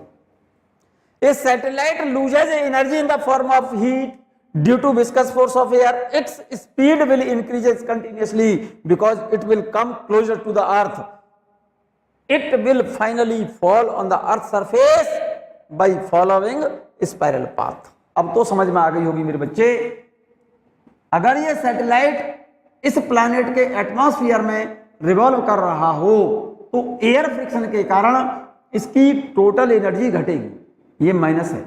A satellite loses energy in the form of heat due to viscous force of air. Its speed will increase continuously because it will come closer to the earth. It will finally fall on the earth surface by following spiral path. अब तो समझ में आ गई होगी मेरे बच्चे, अगर ये सैटेलाइट इस प्लैनेट के एटमॉस्फेयर में रिवॉल्व कर रहा हो तो एयर फ्रिक्शन के कारण इसकी टोटल एनर्जी घटेगी, ये माइनस है,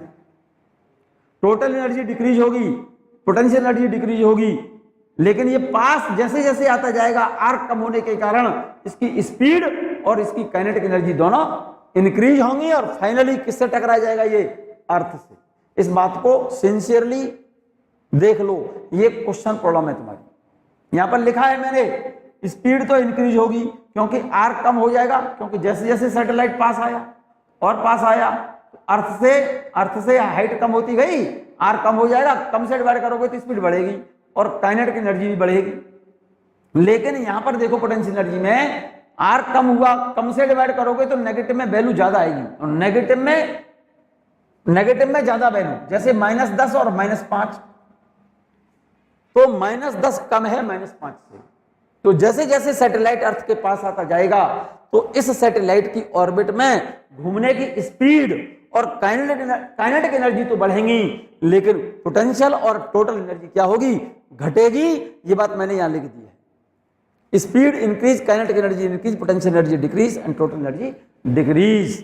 टोटल एनर्जी डिक्रीज होगी, पोटेंशियल एनर्जी डिक्रीज होगी, लेकिन ये पास जैसे जैसे आता जाएगा, आर्क कम होने के कारण इसकी स्पीड और इसकी काइनेटिक एनर्जी दोनों इंक्रीज होंगी और फाइनली किससे टकरा जाएगा, ये अर्थ से। इस बात को सिंसियरली देख लो, ये क्वेश्चन प्रॉब्लम है तुम्हारी, यहां पर लिखा है मैंने, स्पीड तो इंक्रीज होगी क्योंकि आर्क कम हो जाएगा, क्योंकि जैसे जैसे सैटेलाइट पास आया और पास आया, अर्थ से हाइट कम होती गई, आर कम हो जाएगा, कम से डिवाइड करोगे तो स्पीड बढ़ेगी और काइनेटिक एनर्जी भी बढ़ेगी। लेकिन यहां पर देखो पोटेंशियल एनर्जी में आर कम हुआ, कम से डिवाइड करोगे तो नेगेटिव में वैल्यू ज्यादा आएगी, और नेगेटिव में ज्यादा वैल्यू, जैसे -10 और -5, तो -10 कम है -5 से, तो जैसे जैसे सैटेलाइट अर्थ के पास आता जाएगा तो इस सैटेलाइट की ऑर्बिट में घूमने की स्पीड और काइनेटिक एनर्जी तो बढ़ेंगी, लेकिन पोटेंशियल और टोटल एनर्जी क्या होगी, घटेगी। ये बात मैंने यहां लिख दी है। Speed increase, kinetic energy increase, potential energy decrease and total energy decrease.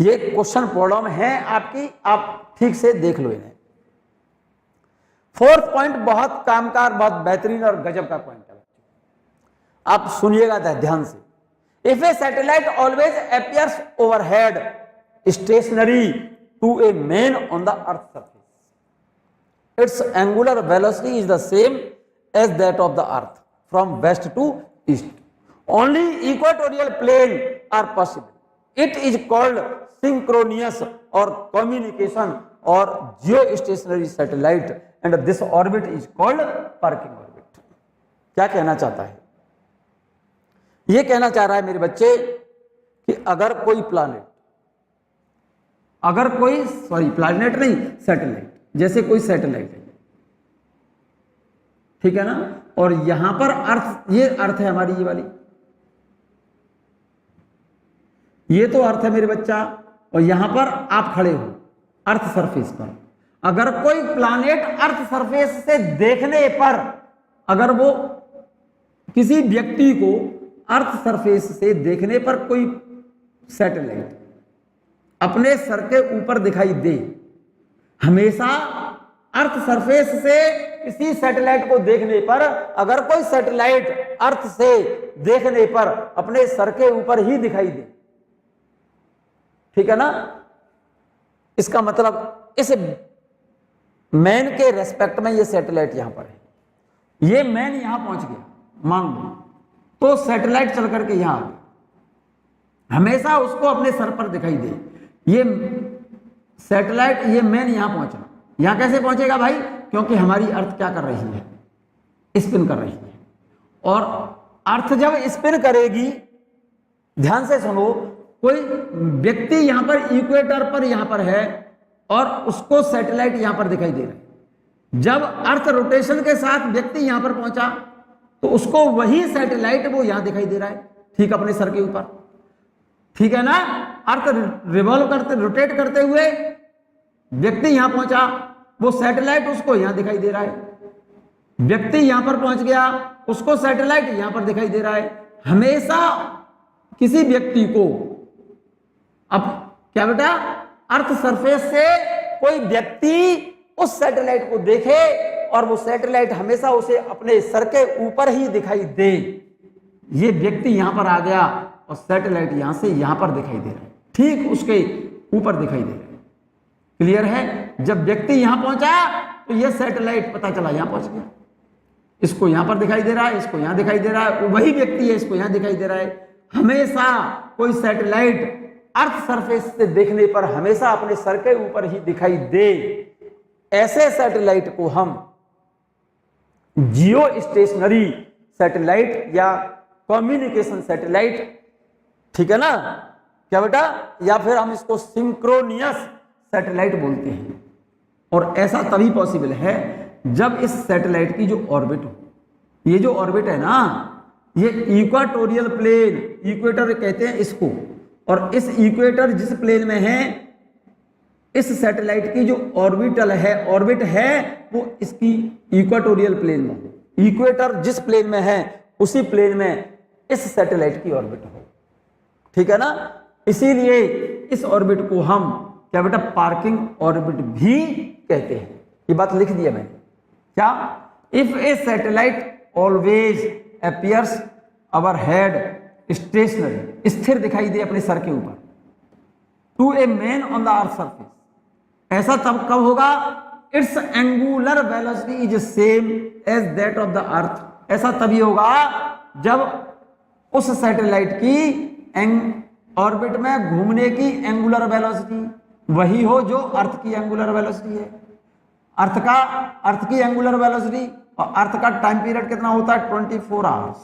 ये क्वेश्चन प्रॉब्लम है आपकी, आप ठीक से देख लो इन्हें। फोर्थ पॉइंट बहुत कामकार, बहुत बेहतरीन और गजब का पॉइंट है, आप सुनिएगा ध्यान से। If a satellite always appears overhead stationary to a man on the earth surface, its angular velocity is the same as that of the earth from west to east, only equatorial plane are possible, it is called synchronous और communication और geostationary satellite and this orbit is called parking orbit. क्या कहना चाहता है, यह कहना चाह रहा है मेरे बच्चे कि अगर कोई प्लैनेट, प्लैनेट नहीं, सैटेलाइट, जैसे कोई सैटेलाइट है, ठीक है ना, और यहां पर अर्थ, ये अर्थ है हमारी, ये वाली, ये तो अर्थ है मेरे बच्चा, और यहां पर आप खड़े हो अर्थ सरफेस पर। अगर कोई प्लैनेट अर्थ सरफेस से देखने पर, अगर वो किसी व्यक्ति को अर्थ सरफेस से देखने पर कोई सैटेलाइट अपने सर के ऊपर दिखाई दे, हमेशा अर्थ सरफेस से किसी सैटेलाइट को देखने पर, अगर कोई सैटेलाइट अर्थ से देखने पर अपने सर के ऊपर ही दिखाई दे, ठीक है ना, इसका मतलब इस मैन के रेस्पेक्ट में ये सैटेलाइट यहां पर है, ये मैन यहां पहुंच गया मान लो, तो सैटेलाइट चल करके यहां आ गया, हमेशा उसको अपने सर पर दिखाई दे। ये सैटेलाइट, ये मैन यहां पहुंचना, यहां कैसे पहुंचेगा भाई, क्योंकि हमारी अर्थ क्या कर रही है, स्पिन कर रही है, और अर्थ जब स्पिन करेगी, ध्यान से सुनो, कोई व्यक्ति यहां पर इक्वेटर पर यहां पर है और उसको सैटेलाइट यहां पर दिखाई दे रहा है। जब अर्थ रोटेशन के साथ व्यक्ति यहां पर पहुंचा तो उसको वही सैटेलाइट वो यहां दिखाई दे रहा है, ठीक अपने सर के ऊपर, ठीक है ना। अर्थ रिवॉल्व करते, रोटेट करते हुए व्यक्ति यहां पहुंचा, वो सैटेलाइट उसको यहां दिखाई दे रहा है, व्यक्ति यहां पर पहुंच गया, उसको सैटेलाइट यहां पर दिखाई दे रहा है। हमेशा किसी व्यक्ति को, अब क्या बेटा, अर्थ सरफेस से कोई व्यक्ति उस सैटेलाइट को देखे और वो सैटेलाइट हमेशा उसे अपने सर के ऊपर ही दिखाई दे। ये व्यक्ति यहां पर आ गया और सैटेलाइट यहां से यहां पर दिखाई दे रहा है, ठीक उसके ऊपर दिखाई दे रहा है। क्लियर है। जब व्यक्ति यहां पहुंचा तो ये सैटेलाइट पता चला यहां पहुंच गया, इसको यहां पर दिखाई दे रहा है, इसको यहां दिखाई दे रहा है, वही व्यक्ति है, इसको यहां दिखाई दे रहा है। हमेशा कोई सैटेलाइट अर्थ सरफेस से देखने पर हमेशा अपने सर के ऊपर ही दिखाई दे, ऐसे सैटेलाइट को हम जियो स्टेशनरी सैटेलाइट या कम्युनिकेशन सैटेलाइट, ठीक है ना, क्या बेटा, या फिर हम इसको सिंक्रोनियस सैटेलाइट बोलते हैं। और ऐसा तभी पॉसिबल है जब इस सैटेलाइट की जो ऑर्बिट हो, ये जो ऑर्बिट है ना, ये इक्वाटोरियल प्लेन, इक्वेटर कहते हैं इसको, और इस इक्वेटर जिस प्लेन में है, इस सैटेलाइट की जो ऑर्बिटल है, ऑर्बिट है, वो इसकी इक्वाटोरियल प्लेन में हो। इक्वेटर जिस प्लेन में है उसी प्लेन में इस सैटेलाइट की ऑर्बिट हो, ठीक है ना। इसीलिए इस ऑर्बिट को हम क्या बेटा, पार्किंग ऑर्बिट भी कहते हैं। ये बात लिख दिया मैंने, क्या, if a satellite always appears overhead stationary, स्थिर दिखाई दे अपने सर के ऊपर, to a man on the earth surface, ऐसा तब कब होगा, its angular velocity is same as that of the earth, ऐसा तभी होगा जब उस सैटेलाइट की ऑर्बिट में घूमने की एंगुलर वेलोसिटी वही हो जो अर्थ की एंगुलर वेलोसिटी है। अर्थ की एंगुलर वेलोसिटी और अर्थ का टाइम पीरियड कितना होता है, 24 आवर्स,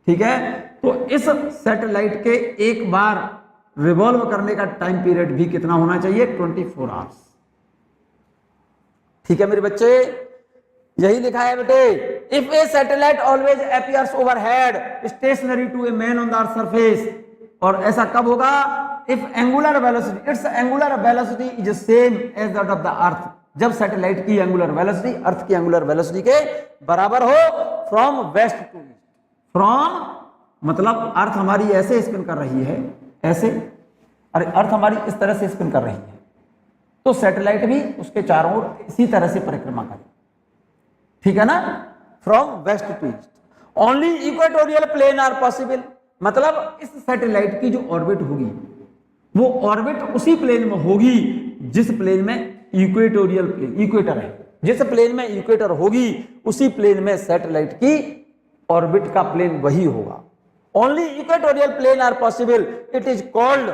ठीक है। तो इस सैटेलाइट के एक बार रिवॉल्व करने का टाइम पीरियड भी कितना होना चाहिए, 24 आवर्स, ठीक है मेरे बच्चे। यही लिखा है बेटे, if a satellite always appears overhead stationary to a man on the earth surface, और ऐसा कब होगा, if angular velocity, its angular velocity is same as that of the earth, जब सैटेलाइट की एंगुलर वेलोसिटी अर्थ की एंगुलर वेलोसिटी के बराबर हो, from west to east, from मतलब अर्थ हमारी ऐसे स्पिन कर रही है, ऐसे, अरे अर्थ हमारी इस तरह से स्पिन कर रही है, तो सैटेलाइट भी उसके चारों ओर इसी तरह से परिक्रमा करे, ठीक है ना, from west to east. Only equatorial plane are possible, मतलब इस सैटेलाइट की जो ऑर्बिट होगी वो ऑर्बिट उसी प्लेन में होगी जिस प्लेन में इक्वेटोरियल प्लेन, इक्वेटर है, जिस प्लेन में इक्वेटर होगी उसी प्लेन में सैटेलाइट की ऑर्बिट का प्लेन वही होगा। Only equatorial plane are possible, it is called,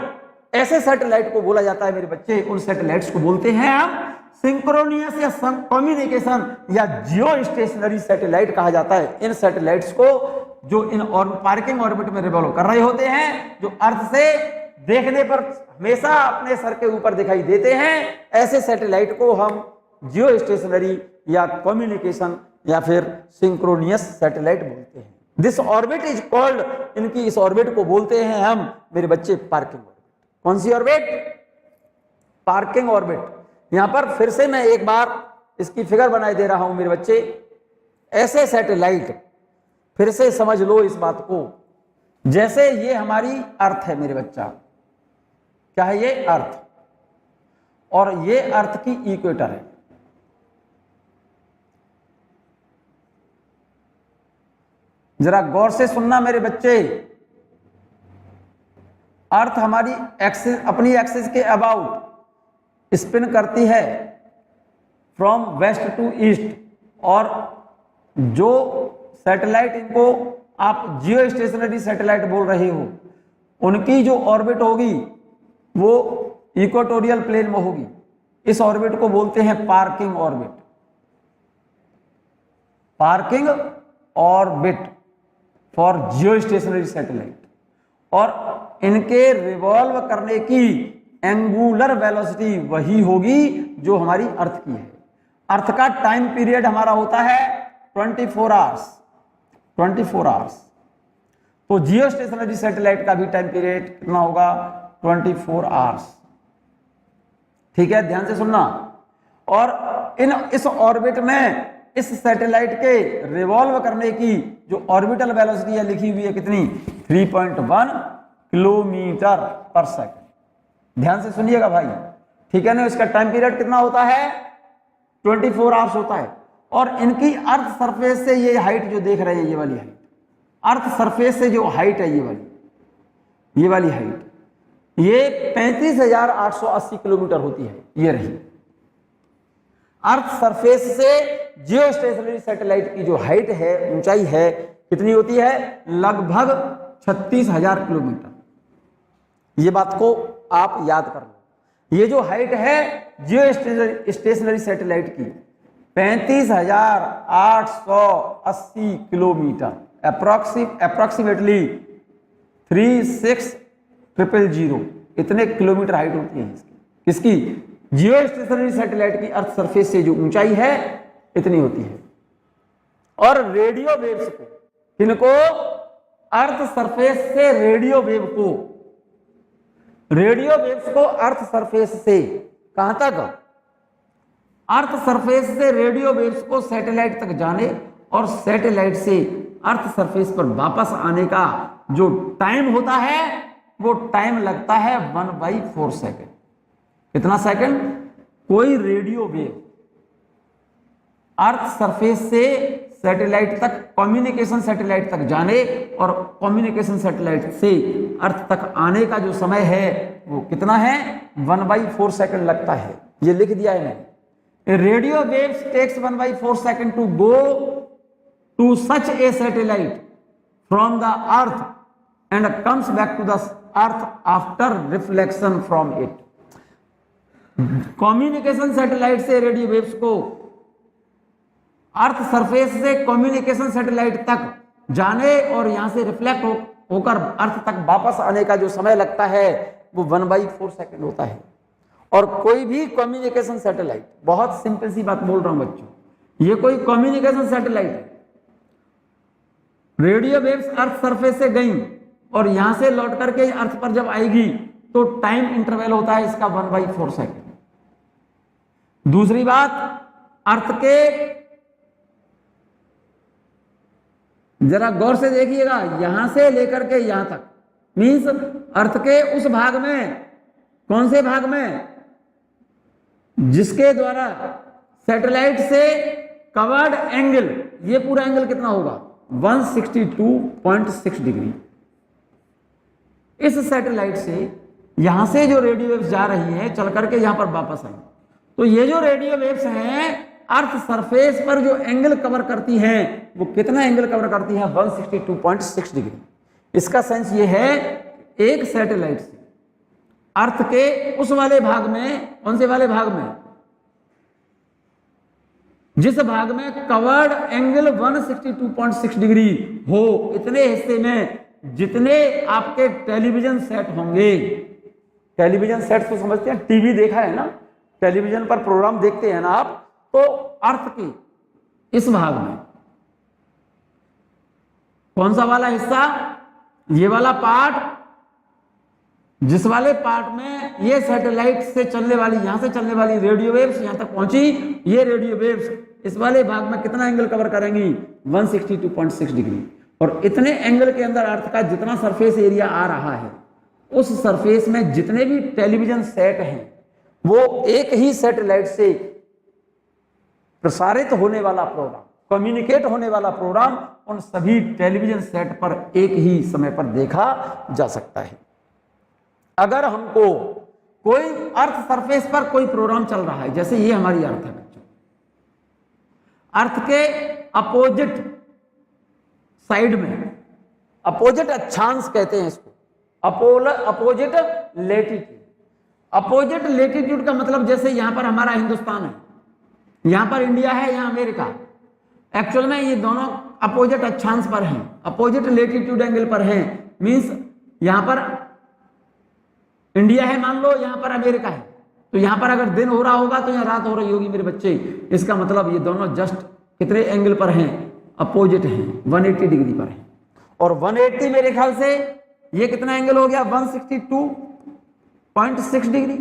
ऐसे सैटेलाइट को बोला जाता है मेरे बच्चे, उन सैटेलाइट्स को बोलते हैं हम सिंक्रोनियस या कम्युनिकेशन या जियो स्टेशनरी सैटेलाइट कहा जाता है। इन सैटेलाइट्स को जो इन पार्किंग ऑर्बिट में रिवॉल्व कर रहे होते हैं, जो अर्थ से देखने पर हमेशा अपने सर के ऊपर दिखाई देते हैं, ऐसे सैटेलाइट को हम जियो स्टेशनरी या कम्युनिकेशन या फिर सिंक्रोनियस सैटेलाइट बोलते हैं। दिस ऑर्बिट इज कॉल्ड, इनकी इस ऑर्बिट को बोलते हैं हम मेरे बच्चे पार्किंग ऑर्बिट। कौन सी ऑर्बिट? Parking orbit. यहां पर फिर से मैं एक बार इसकी फिगर बनाई दे रहा हूं मेरे बच्चे, ऐसे सैटेलाइट, फिर से समझ लो इस बात को, जैसे ये हमारी अर्थ है मेरे बच्चा, क्या है ये? अर्थ, और ये अर्थ की इक्वेटर है। जरा गौर से सुनना मेरे बच्चे, अर्थ हमारी एक्सिस, अपनी एक्सिस के अबाउट स्पिन करती है फ्रॉम वेस्ट टू ईस्ट, और जो सैटेलाइट, इनको आप जियो स्टेशनरी सैटेलाइट बोल रहे हो, उनकी जो ऑर्बिट होगी वो इक्वेटोरियल प्लेन में होगी। इस ऑर्बिट को बोलते हैं parking orbit, parking orbit for Jio stationery satellite. और इनके रिवॉल्व करने की एंगुलर वेलोसिटी वही होगी जो हमारी अर्थ की है। अर्थ का टाइम पीरियड हमारा होता है 24 आवर्स, 24 आवर्स। तो जियो स्टेशनरी सैटेलाइट का भी टाइम पीरियड कितना होगा? 24 आवर्स, ठीक है, ध्यान से सुनना। और इस ऑर्बिट में इस सैटेलाइट के रिवॉल्व करने की जो ऑर्बिटल वेलोसिटी है लिखी हुई है कितनी? 3.1 किलोमीटर पर सेकंड। ध्यान से सुनिएगा भाई, ठीक है ना। इसका टाइम पीरियड कितना होता है? 24 आवर्स होता है। और इनकी अर्थ सरफेस से ये हाइट जो देख रहे हैं, ये वाली हाइट, अर्थ सरफेस से जो हाइट है, ये वाली हाइट, ये 35,880 किलोमीटर होती है। ये रही अर्थ सरफेस से जियो स्टेशनरी सैटेलाइट की जो हाइट है, ऊंचाई है, कितनी होती है? लगभग 36,000 किलोमीटर। ये बात को आप याद कर लो। ये जो हाइट है जियो स्टेशनरी सैटेलाइट की 35,880 किलोमीटर, अप्रोक्सीमेटली 36,000, इतने किलोमीटर हाइट होती है इसकी। किसकी? जियो स्टेशनरी सैटेलाइट की अर्थ सरफेस से जो ऊंचाई है इतनी होती है। और रेडियो वेव्स को, किनको? अर्थ सरफेस से रेडियो वेव को, रेडियो वेव्स को अर्थ सरफेस से कहां तक? अर्थ सरफेस से रेडियो वेव्स को सैटेलाइट तक जाने और सैटेलाइट से अर्थ सरफेस पर वापस आने का जो टाइम होता है वो टाइम लगता है 1/4 सेकेंड। कितना सेकंड? कोई रेडियो वेव अर्थ सरफेस से सैटेलाइट तक, कम्युनिकेशन सैटेलाइट तक जाने और कम्युनिकेशन सैटेलाइट से अर्थ तक आने का जो समय है वो कितना है? 1/4 सेकंड लगता है। ये लिख दिया है मैंने। Radio waves takes 1/4 second to go to such a satellite from the earth and comes back to the earth after reflection from it. Communication satellite से रेडियो वेव्स को अर्थ सरफेस से कम्युनिकेशन सैटेलाइट तक जाने और यहां से reflect होकर अर्थ तक वापस आने का जो समय लगता है वो 1/4 सेकंड होता है। और कोई भी कम्युनिकेशन सैटेलाइट, बहुत सिंपल सी बात बोल रहा हूं बच्चों, ये कोई कम्युनिकेशन सैटेलाइट है, रेडियो वेव्स अर्थ सरफेस से गई और यहां से लौट करके अर्थ पर जब आएगी तो टाइम इंटरवल होता है इसका 1/4 सेकंड। दूसरी बात, अर्थ के, जरा गौर से देखिएगा, यहां से लेकर के यहां तक, मींस अर्थ के उस भाग में, कौन से भाग में, जिसके द्वारा सैटेलाइट से कवर्ड एंगल, ये पूरा एंगल कितना होगा 162.6 डिग्री। इस सैटेलाइट से यहां से जो रेडियो वेव्स जा रही हैं चल करके यहां पर वापस आई, तो ये जो रेडियो वेव्स हैं अर्थ सरफेस पर जो एंगल कवर करती हैं वो कितना एंगल कवर करती हैं 162.6 डिग्री। इसका सेंस ये है, एक सैटेलाइट से अर्थ के उस वाले भाग में, कौन से वाले भाग में, जिस भाग में कवर्ड एंगल 162.6 डिग्री हो, इतने हिस्से में जितने आपके टेलीविजन सेट होंगे, टेलीविजन सेट तो समझते हैं, टीवी देखा है ना, टेलीविजन पर प्रोग्राम देखते हैं ना आप, तो अर्थ की इस भाग में कौन सा वाला हिस्सा, ये वाला पार्ट, जिस वाले पार्ट में ये सैटेलाइट से चलने वाली, यहां से चलने वाली रेडियो वेव्स यहां तक पहुंची, ये रेडियो वेव्स इस वाले भाग में कितना एंगल कवर करेंगी 162.6 डिग्री। और इतने एंगल के अंदर अर्थ का जितना सरफेस एरिया आ रहा है, उस सरफेस में जितने भी टेलीविजन सेट हैं वो एक ही सैटेलाइट से प्रसारित होने वाला प्रोग्राम, कम्युनिकेट होने वाला प्रोग्राम, उन सभी टेलीविजन सेट पर एक ही समय पर देखा जा सकता है। अगर हमको कोई अर्थ सरफेस पर कोई प्रोग्राम चल रहा है, जैसे ये हमारी अर्थ है बच्चों, अर्थ के अपोजिट साइड में, अपोजिट अक्षांश कहते हैं इसको, अपोजिट लेटीट्यूड। अपोजिट लेटीट्यूड का मतलब जैसे यहां पर हमारा हिंदुस्तान है, यहां पर इंडिया है, यहां अमेरिका, एक्चुअल में ये दोनों अपोजिट अक्षांश पर हैं, अपोजिट लेटीट्यूड एंगल पर हैं। मींस यहां पर इंडिया है मान लो, यहां पर अमेरिका है, तो यहां पर अगर दिन हो रहा होगा तो यहां रात हो रही होगी मेरे बच्चे। इसका मतलब ये दोनों जस्ट कितने एंगल पर हैं, अपोजिट हैं, 180 डिग्री पर हैं। और 180 मेरे ख्याल से ये कितना एंगल हो गया 162.6 डिग्री।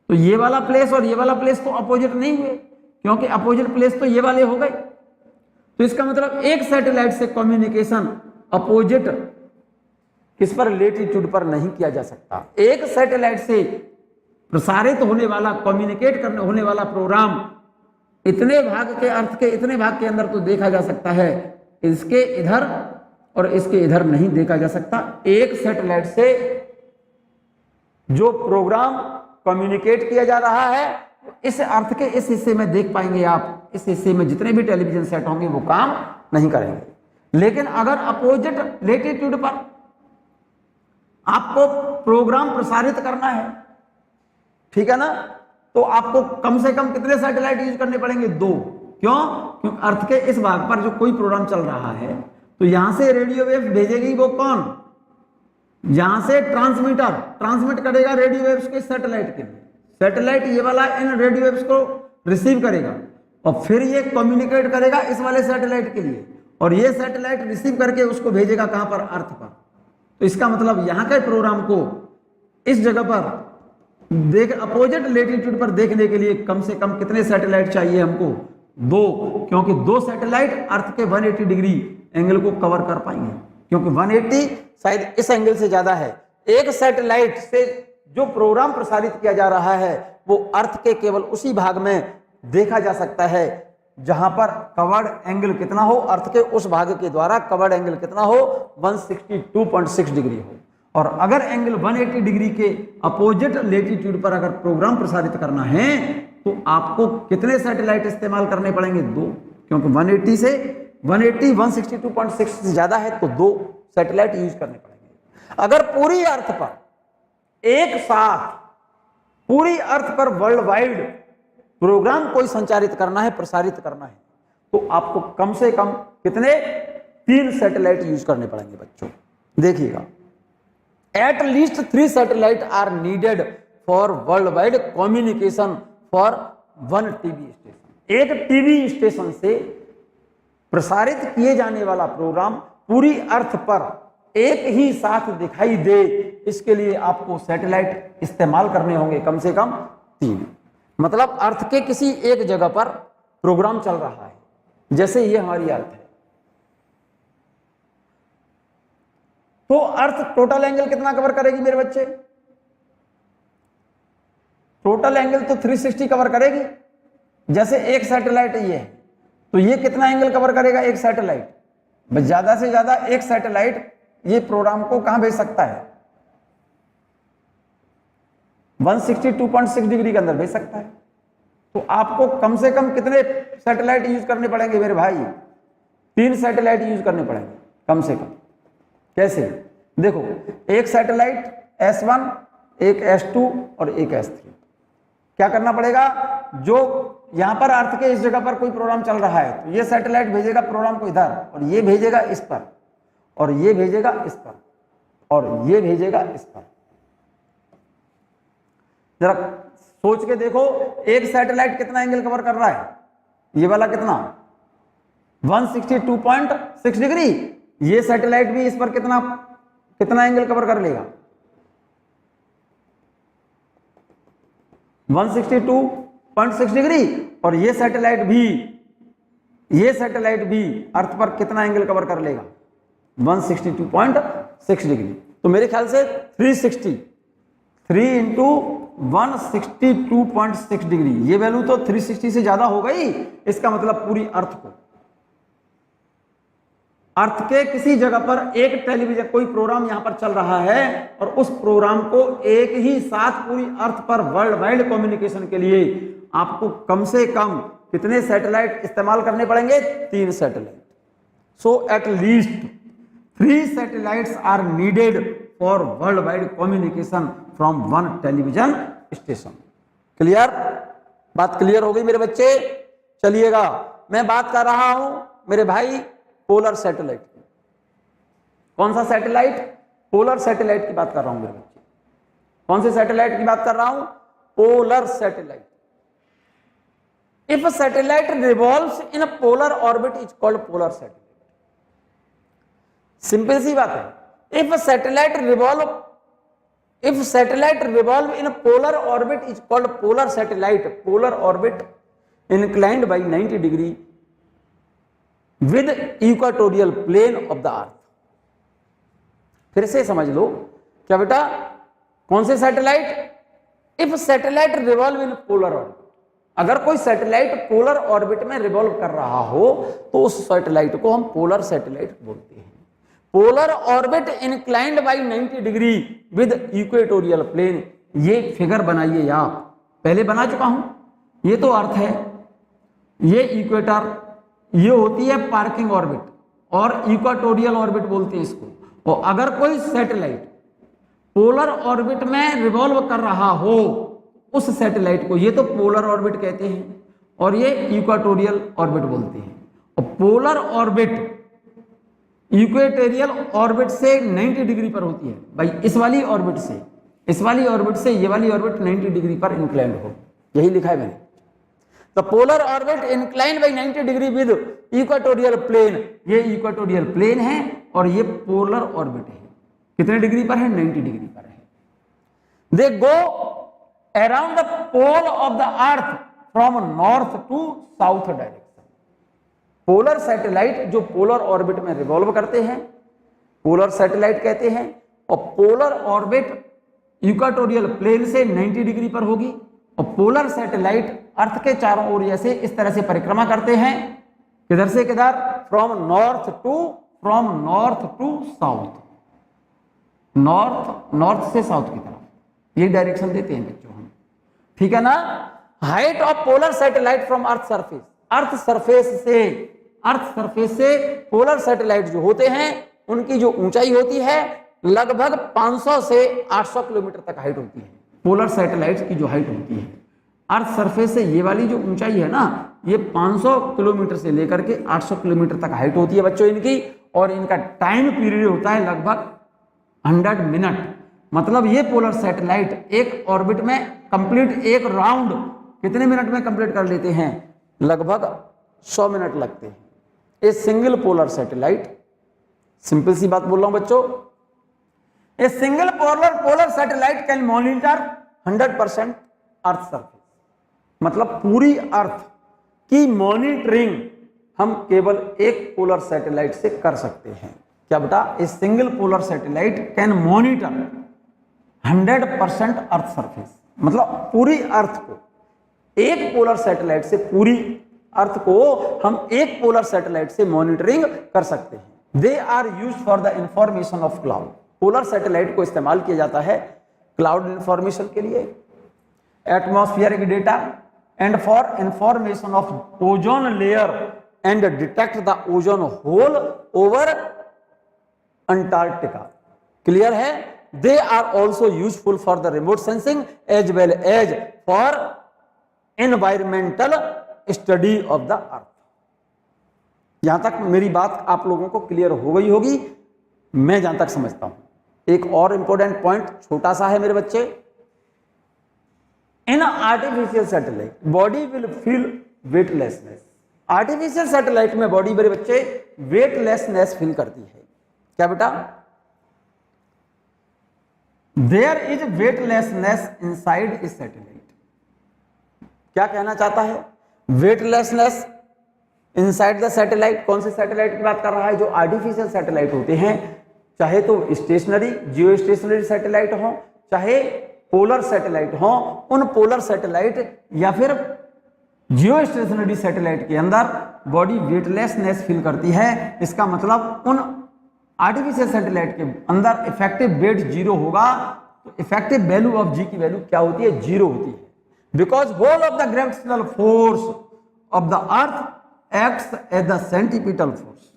तो ये वाला प्लेस और ये वाला प्लेस तो अपोजिट नहीं हुए, क्योंकि अपोजिट प्लेस तो ये वाले हो गए। तो इसका मतलब एक सैटेलाइट से कम्युनिकेशन अपोजिट किस पर, लेटीट्यूड पर नहीं किया जा सकता। एक सैटेलाइट से प्रसारित होने वाला, कम्युनिकेट करने होने वाला प्रोग्राम इतने भाग के, अर्थ के इतने भाग के अंदर तो देखा जा सकता है, इसके इधर और इसके इधर नहीं देखा जा सकता। एक सैटेलाइट से जो प्रोग्राम कम्युनिकेट किया जा रहा है इस अर्थ के इस हिस्से में देख पाएंगे आप, इस हिस्से में जितने भी टेलीविजन सेट होंगे वो काम नहीं करेंगे। लेकिन अगर अपोजिट लेटीट्यूड पर आपको प्रोग्राम प्रसारित करना है, ठीक है ना, तो आपको कम से कम कितने सैटेलाइट यूज करने पड़ेंगे, 2। क्यों? क्योंकि अर्थ के इस भाग पर जो कोई प्रोग्राम चल रहा है तो यहां से रेडियो वेव्स भेजेगी वो कौन, यहां से ट्रांसमीटर ट्रांसमिट करेगा रेडियो वेव्स के सैटेलाइट के लिए, सैटेलाइट ये वाला इन रेडियो वेव्स को रिसीव करेगा और फिर ये कम्युनिकेट करेगा इस वाले सैटेलाइट के लिए, और ये सैटेलाइट रिसीव करके उसको भेजेगा कहां पर, अर्थ पर। तो इसका मतलब यहां के प्रोग्राम को इस जगह पर देख, अपोजिट लेटीट्यूड पर देखने के लिए कम से कम कितने सैटेलाइट चाहिए हमको, 2, क्योंकि 2 सैटेलाइट अर्थ के 180 डिग्री एंगल को कवर कर पाएंगे, क्योंकि 180 शायद इस एंगल से ज्यादा है। एक सैटेलाइट से जो प्रोग्राम प्रसारित किया जा रहा है वो अर्थ के केवल उसी भाग में देखा जा सकता है जहां पर कवर्ड एंगल कितना हो, अर्थ के उस भाग के द्वारा कवर्ड एंगल कितना हो, 162.6 डिग्री हो। और अगर एंगल 180 डिग्री के अपोजिट लेटीट्यूड पर अगर प्रोग्राम प्रसारित करना है तो आपको कितने सैटेलाइट इस्तेमाल करने पड़ेंगे, 2, क्योंकि 180 से 162.6 से ज्यादा है तो 2 सैटेलाइट यूज करने पड़ेंगे। अगर पूरी अर्थ पर एक साथ, पूरी अर्थ पर वर्ल्ड वाइड प्रोग्राम कोई संचारित करना है, प्रसारित करना है, तो आपको कम से कम कितने, 3 सैटेलाइट यूज करने पड़ेंगे बच्चों। देखिएगा, at least 3 satellite are needed for world wide communication for 1 TV station. एक टीवी स्टेशन से प्रसारित किए जाने वाला प्रोग्राम पूरी अर्थ पर एक ही साथ दिखाई दे, इसके लिए आपको सैटेलाइट इस्तेमाल करने होंगे कम से कम 3। मतलब अर्थ के किसी एक जगह पर प्रोग्राम चल रहा है, जैसे ये हमारी अर्थ है, तो अर्थ टोटल एंगल कितना कवर करेगी मेरे बच्चे? टोटल एंगल तो 360 कवर करेगी। जैसे एक सैटेलाइट ये है, तो ये कितना एंगल कवर करेगा एक सैटेलाइट? बस ज्यादा से ज्यादा एक सैटेलाइट ये प्रोग्राम को कहां भेज सकता है? 162.6 डिग्री के अंदर भेज सकता है। तो आपको कम से कम कितने सैटेलाइट यूज करने पड़ेंगे मेरे भाई? 3 सैटेलाइट यूज करने पड़ेंगे कम से कम। कैसे? देखो, एक सैटेलाइट S1, एक S2 और एक S3। क्या करना पड़ेगा? जो यहां पर अर्थ के इस जगह पर कोई प्रोग्राम चल रहा है, तो ये सैटेलाइट भेजेगा प्रोग्राम को इधर, और ये भेजेगा इस पर, और ये भेजेगा इस पर, और ये भेजेगा इस पर। जरा सोच के देखो, एक सैटेलाइट कितना एंगल कवर कर रहा है? ये वाला कितना? 162.6 डिग्री। ये सैटेलाइट भी इस पर कितना एंगल कवर कर लेगा? 162.6 डिग्री। और ये सैटेलाइट भी अर्थ पर कितना एंगल कवर कर लेगा? 162.6 डिग्री। तो मेरे ख्याल से 3 इंटू 162.6 डिग्री, ये वैल्यू तो 360 से ज्यादा हो गई। इसका मतलब पूरी अर्थ के किसी जगह पर एक टेलीविजन कोई प्रोग्राम यहां पर चल रहा है, और उस प्रोग्राम को एक ही साथ पूरी अर्थ पर वर्ल्ड वाइड कम्युनिकेशन के लिए आपको कम से कम कितने सैटेलाइट इस्तेमाल करने पड़ेंगे? 3 satellite. So at least 3 satellites are needed for world wide communication from 1 television station. Clear? बात क्लियर हो गई मेरे बच्चे? चलिएगा, मैं बात कर रहा हूं मेरे भाई पोलर सैटेलाइट की। कौन सा सैटेलाइट? पोलर सैटेलाइट की बात कर रहा हूं मेरे बच्चे। कौन से सैटेलाइट की बात कर रहा हूं? Polar satellite. If satellite revolves in a polar orbit is called polar satellite. Simple सी बात है। If satellite revolve in polar orbit is called polar satellite. Polar orbit inclined by 90 degree with equatorial plane of the earth. फिर से समझ लो। क्या बेटा? कौन से satellite? If satellite revolve in polar orbit. अगर कोई सैटेलाइट पोलर ऑर्बिट में रिवॉल्व कर रहा हो तो उस सैटेलाइट को हम पोलर सैटेलाइट बोलते हैं। Polar orbit inclined by 90 degree with equatorial plane. ये फिगर बनाइए आप, पहले बना चुका हूं। ये तो अर्थ है, ये इक्वेटर, ये होती है पार्किंग ऑर्बिट, और इक्वाटोरियल ऑर्बिट बोलते हैं इसको। और अगर कोई सैटेलाइट पोलर ऑर्बिट में रिवॉल्व कर रहा हो, उस सैटेलाइट को ये तो पोलर ऑर्बिट कहते हैं और ये इक्वाटोरियल ऑर्बिट बोलते हैं। और पोलर ऑर्बिट इक्वेटोरियल ऑर्बिट से 90 डिग्री पर होती है भाई। इस वाली ऑर्बिट से ये वाली ऑर्बिट 90 डिग्री पर इंक्लाइंड हो, यही लिखा है मैंने। तो polar orbit inclined by 90 degree with equatorial plane. ये इक्वाटोरियल प्लेन है और ये पोलर ऑर्बिट है। कितने डिग्री पर है? 90 डिग्री पर है। They go around the pole of the earth from north to south direction. Polar satellite जो पोलर ऑर्बिट में रिवॉल्व करते हैं, पोलर सैटेलाइट कहते हैं। और पोलर ऑर्बिट इक्वाटोरियल प्लेन से 90 डिग्री पर होगी। और पोलर सैटेलाइट अर्थ के चारों ओर ऐसे इस तरह से परिक्रमा करते हैं। किधर से किधर? From north to south. North से साउथ की तरफ ये डायरेक्शन देते हैं बच्चों हम, ठीक है ना। Height of polar satellite from earth surface. Earth surface से पोलर सैटेलाइट जो होते हैं उनकी जो ऊंचाई होती है लगभग 500 से 800 किलोमीटर तक हाइट होती है। पोलर सैटेलाइट की जो हाइट होती है अर्थ सरफेस से, ये वाली जो ऊंचाई है ना, ये 500 किलोमीटर से लेकर के 800 किलोमीटर तक हाइट होती है बच्चों इनकी। और इनका टाइम पीरियड होता है लगभग 100 मिनट। मतलब ये पोलर सैटेलाइट एक ऑर्बिट में कंप्लीट एक राउंड कितने मिनट में कंप्लीट कर लेते हैं? लगभग 100 मिनट लगते हैं। A single polar satellite simple सी बात बोल रहा हूं बच्चों। A single polar satellite can monitor 100% earth surface, मतलब पूरी अर्थ की मॉनिटरिंग हम केवल एक पोलर सैटेलाइट से कर सकते हैं। क्या बेटा? ए single polar satellite can monitor 100% earth surface, मतलब पूरी अर्थ को एक पोलर सैटेलाइट से, पूरी अर्थ को हम एक पोलर सैटेलाइट से मॉनिटरिंग कर सकते हैं। They are used for the information of cloud. Polar satellite को इस्तेमाल किया जाता है क्लाउड इंफॉर्मेशन के लिए, atmospheric data and for information of ozone layer and detect the ozone hole over Antarctica. Clear है? They are also useful for the remote sensing as well as for environmental study of the earth. यहां तक मेरी बात आप लोगों को clear हो गई होगी, मैं जहां तक समझता हूं। एक और इंपॉर्टेंट पॉइंट छोटा सा है मेरे बच्चे। इन artificial satellite body will feel weightlessness. Artificial satellite में बॉडी मेरे बच्चे वेटलेसनेस फील करती है। क्या बेटा? देयर इज वेटलेसनेस इनसाइड इस सैटेलाइट। क्या कहना चाहता है? Weightlessness inside the satellite. कौन से सैटेलाइट की बात कर रहा है? जो आर्टिफिशियल सैटेलाइट होते हैं, चाहे तो स्टेशनरी जियो स्टेशनरी सैटेलाइट हो, चाहे पोलर सैटेलाइट हो, उन पोलर सैटेलाइट या फिर जियो स्टेशनरी सैटेलाइट के अंदर बॉडी वेटलेसनेस फील करती है। इसका मतलब उन आर्टिफिशियल सैटेलाइट के अंदर इफेक्टिव वेट 0 होगा, तो इफेक्टिव वैल्यू ऑफ जी की वैल्यू क्या होती है? 0 होती है। Because whole of the gravitational force of the earth acts as the centripetal force.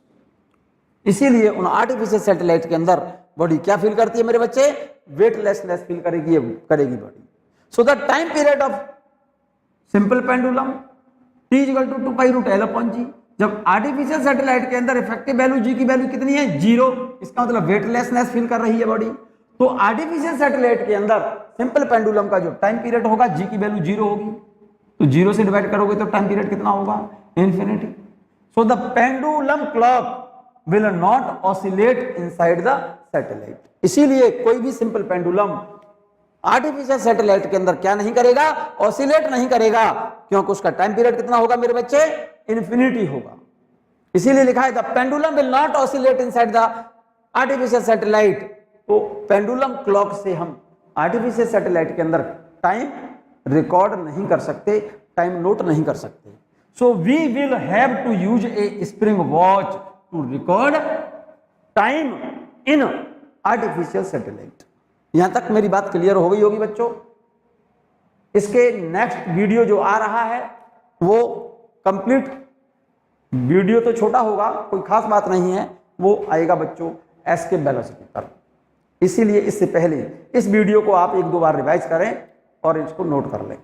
इसीलिए उन आर्टिफिशियल सैटेलाइट के अंदर बॉडी क्या फील करती है मेरे बच्चे? वेटलेसनेस फील करेगी body. So the time period of simple pendulum T = 2π√L/g। जब आर्टिफिशियल सैटेलाइट के अंदर इफेक्टिव वैल्यू जी की वैल्यू कितनी है? 0। इसका मतलब वेटलेसनेस फील कर रही है बॉडी। तो आर्टिफिशियल सैटेलाइट के अंदर सिंपल पेंडुलम का जो टाइम पीरियड होगा, जी की वैल्यू 0 होगी, तो 0 से डिवाइड करोगे तो टाइम पीरियड कितना होगा? Infinity. So the pendulum clock will not oscillate inside the satellite. इसीलिए कोई भी सिंपल पेंडुलम आर्टिफिशियल सैटेलाइट के अंदर क्या नहीं करेगा? ऑसिलेट नहीं करेगा, क्योंकि उसका टाइम पीरियड कितना होगा मेरे बच्चे? इंफिनिटी होगा। इसीलिए लिखा है the pendulum will not oscillate inside the artificial satellite. तो पेंडुलम क्लॉक से हम आर्टिफिशियल सैटेलाइट के अंदर टाइम रिकॉर्ड नहीं कर सकते, टाइम नोट नहीं कर सकते। So we will have to use a spring watch to record time in artificial satellite. यहां तक मेरी बात क्लियर हो गई होगी बच्चों। इसके नेक्स्ट वीडियो जो आ रहा है वो कंप्लीट वीडियो तो छोटा होगा, कोई खास बात नहीं है, वो आएगा बच्चों एस्केप वेलोसिटी पर। इसीलिए इससे पहले इस वीडियो को आप 1-2 बार रिवाइज करें और इसको नोट कर लें।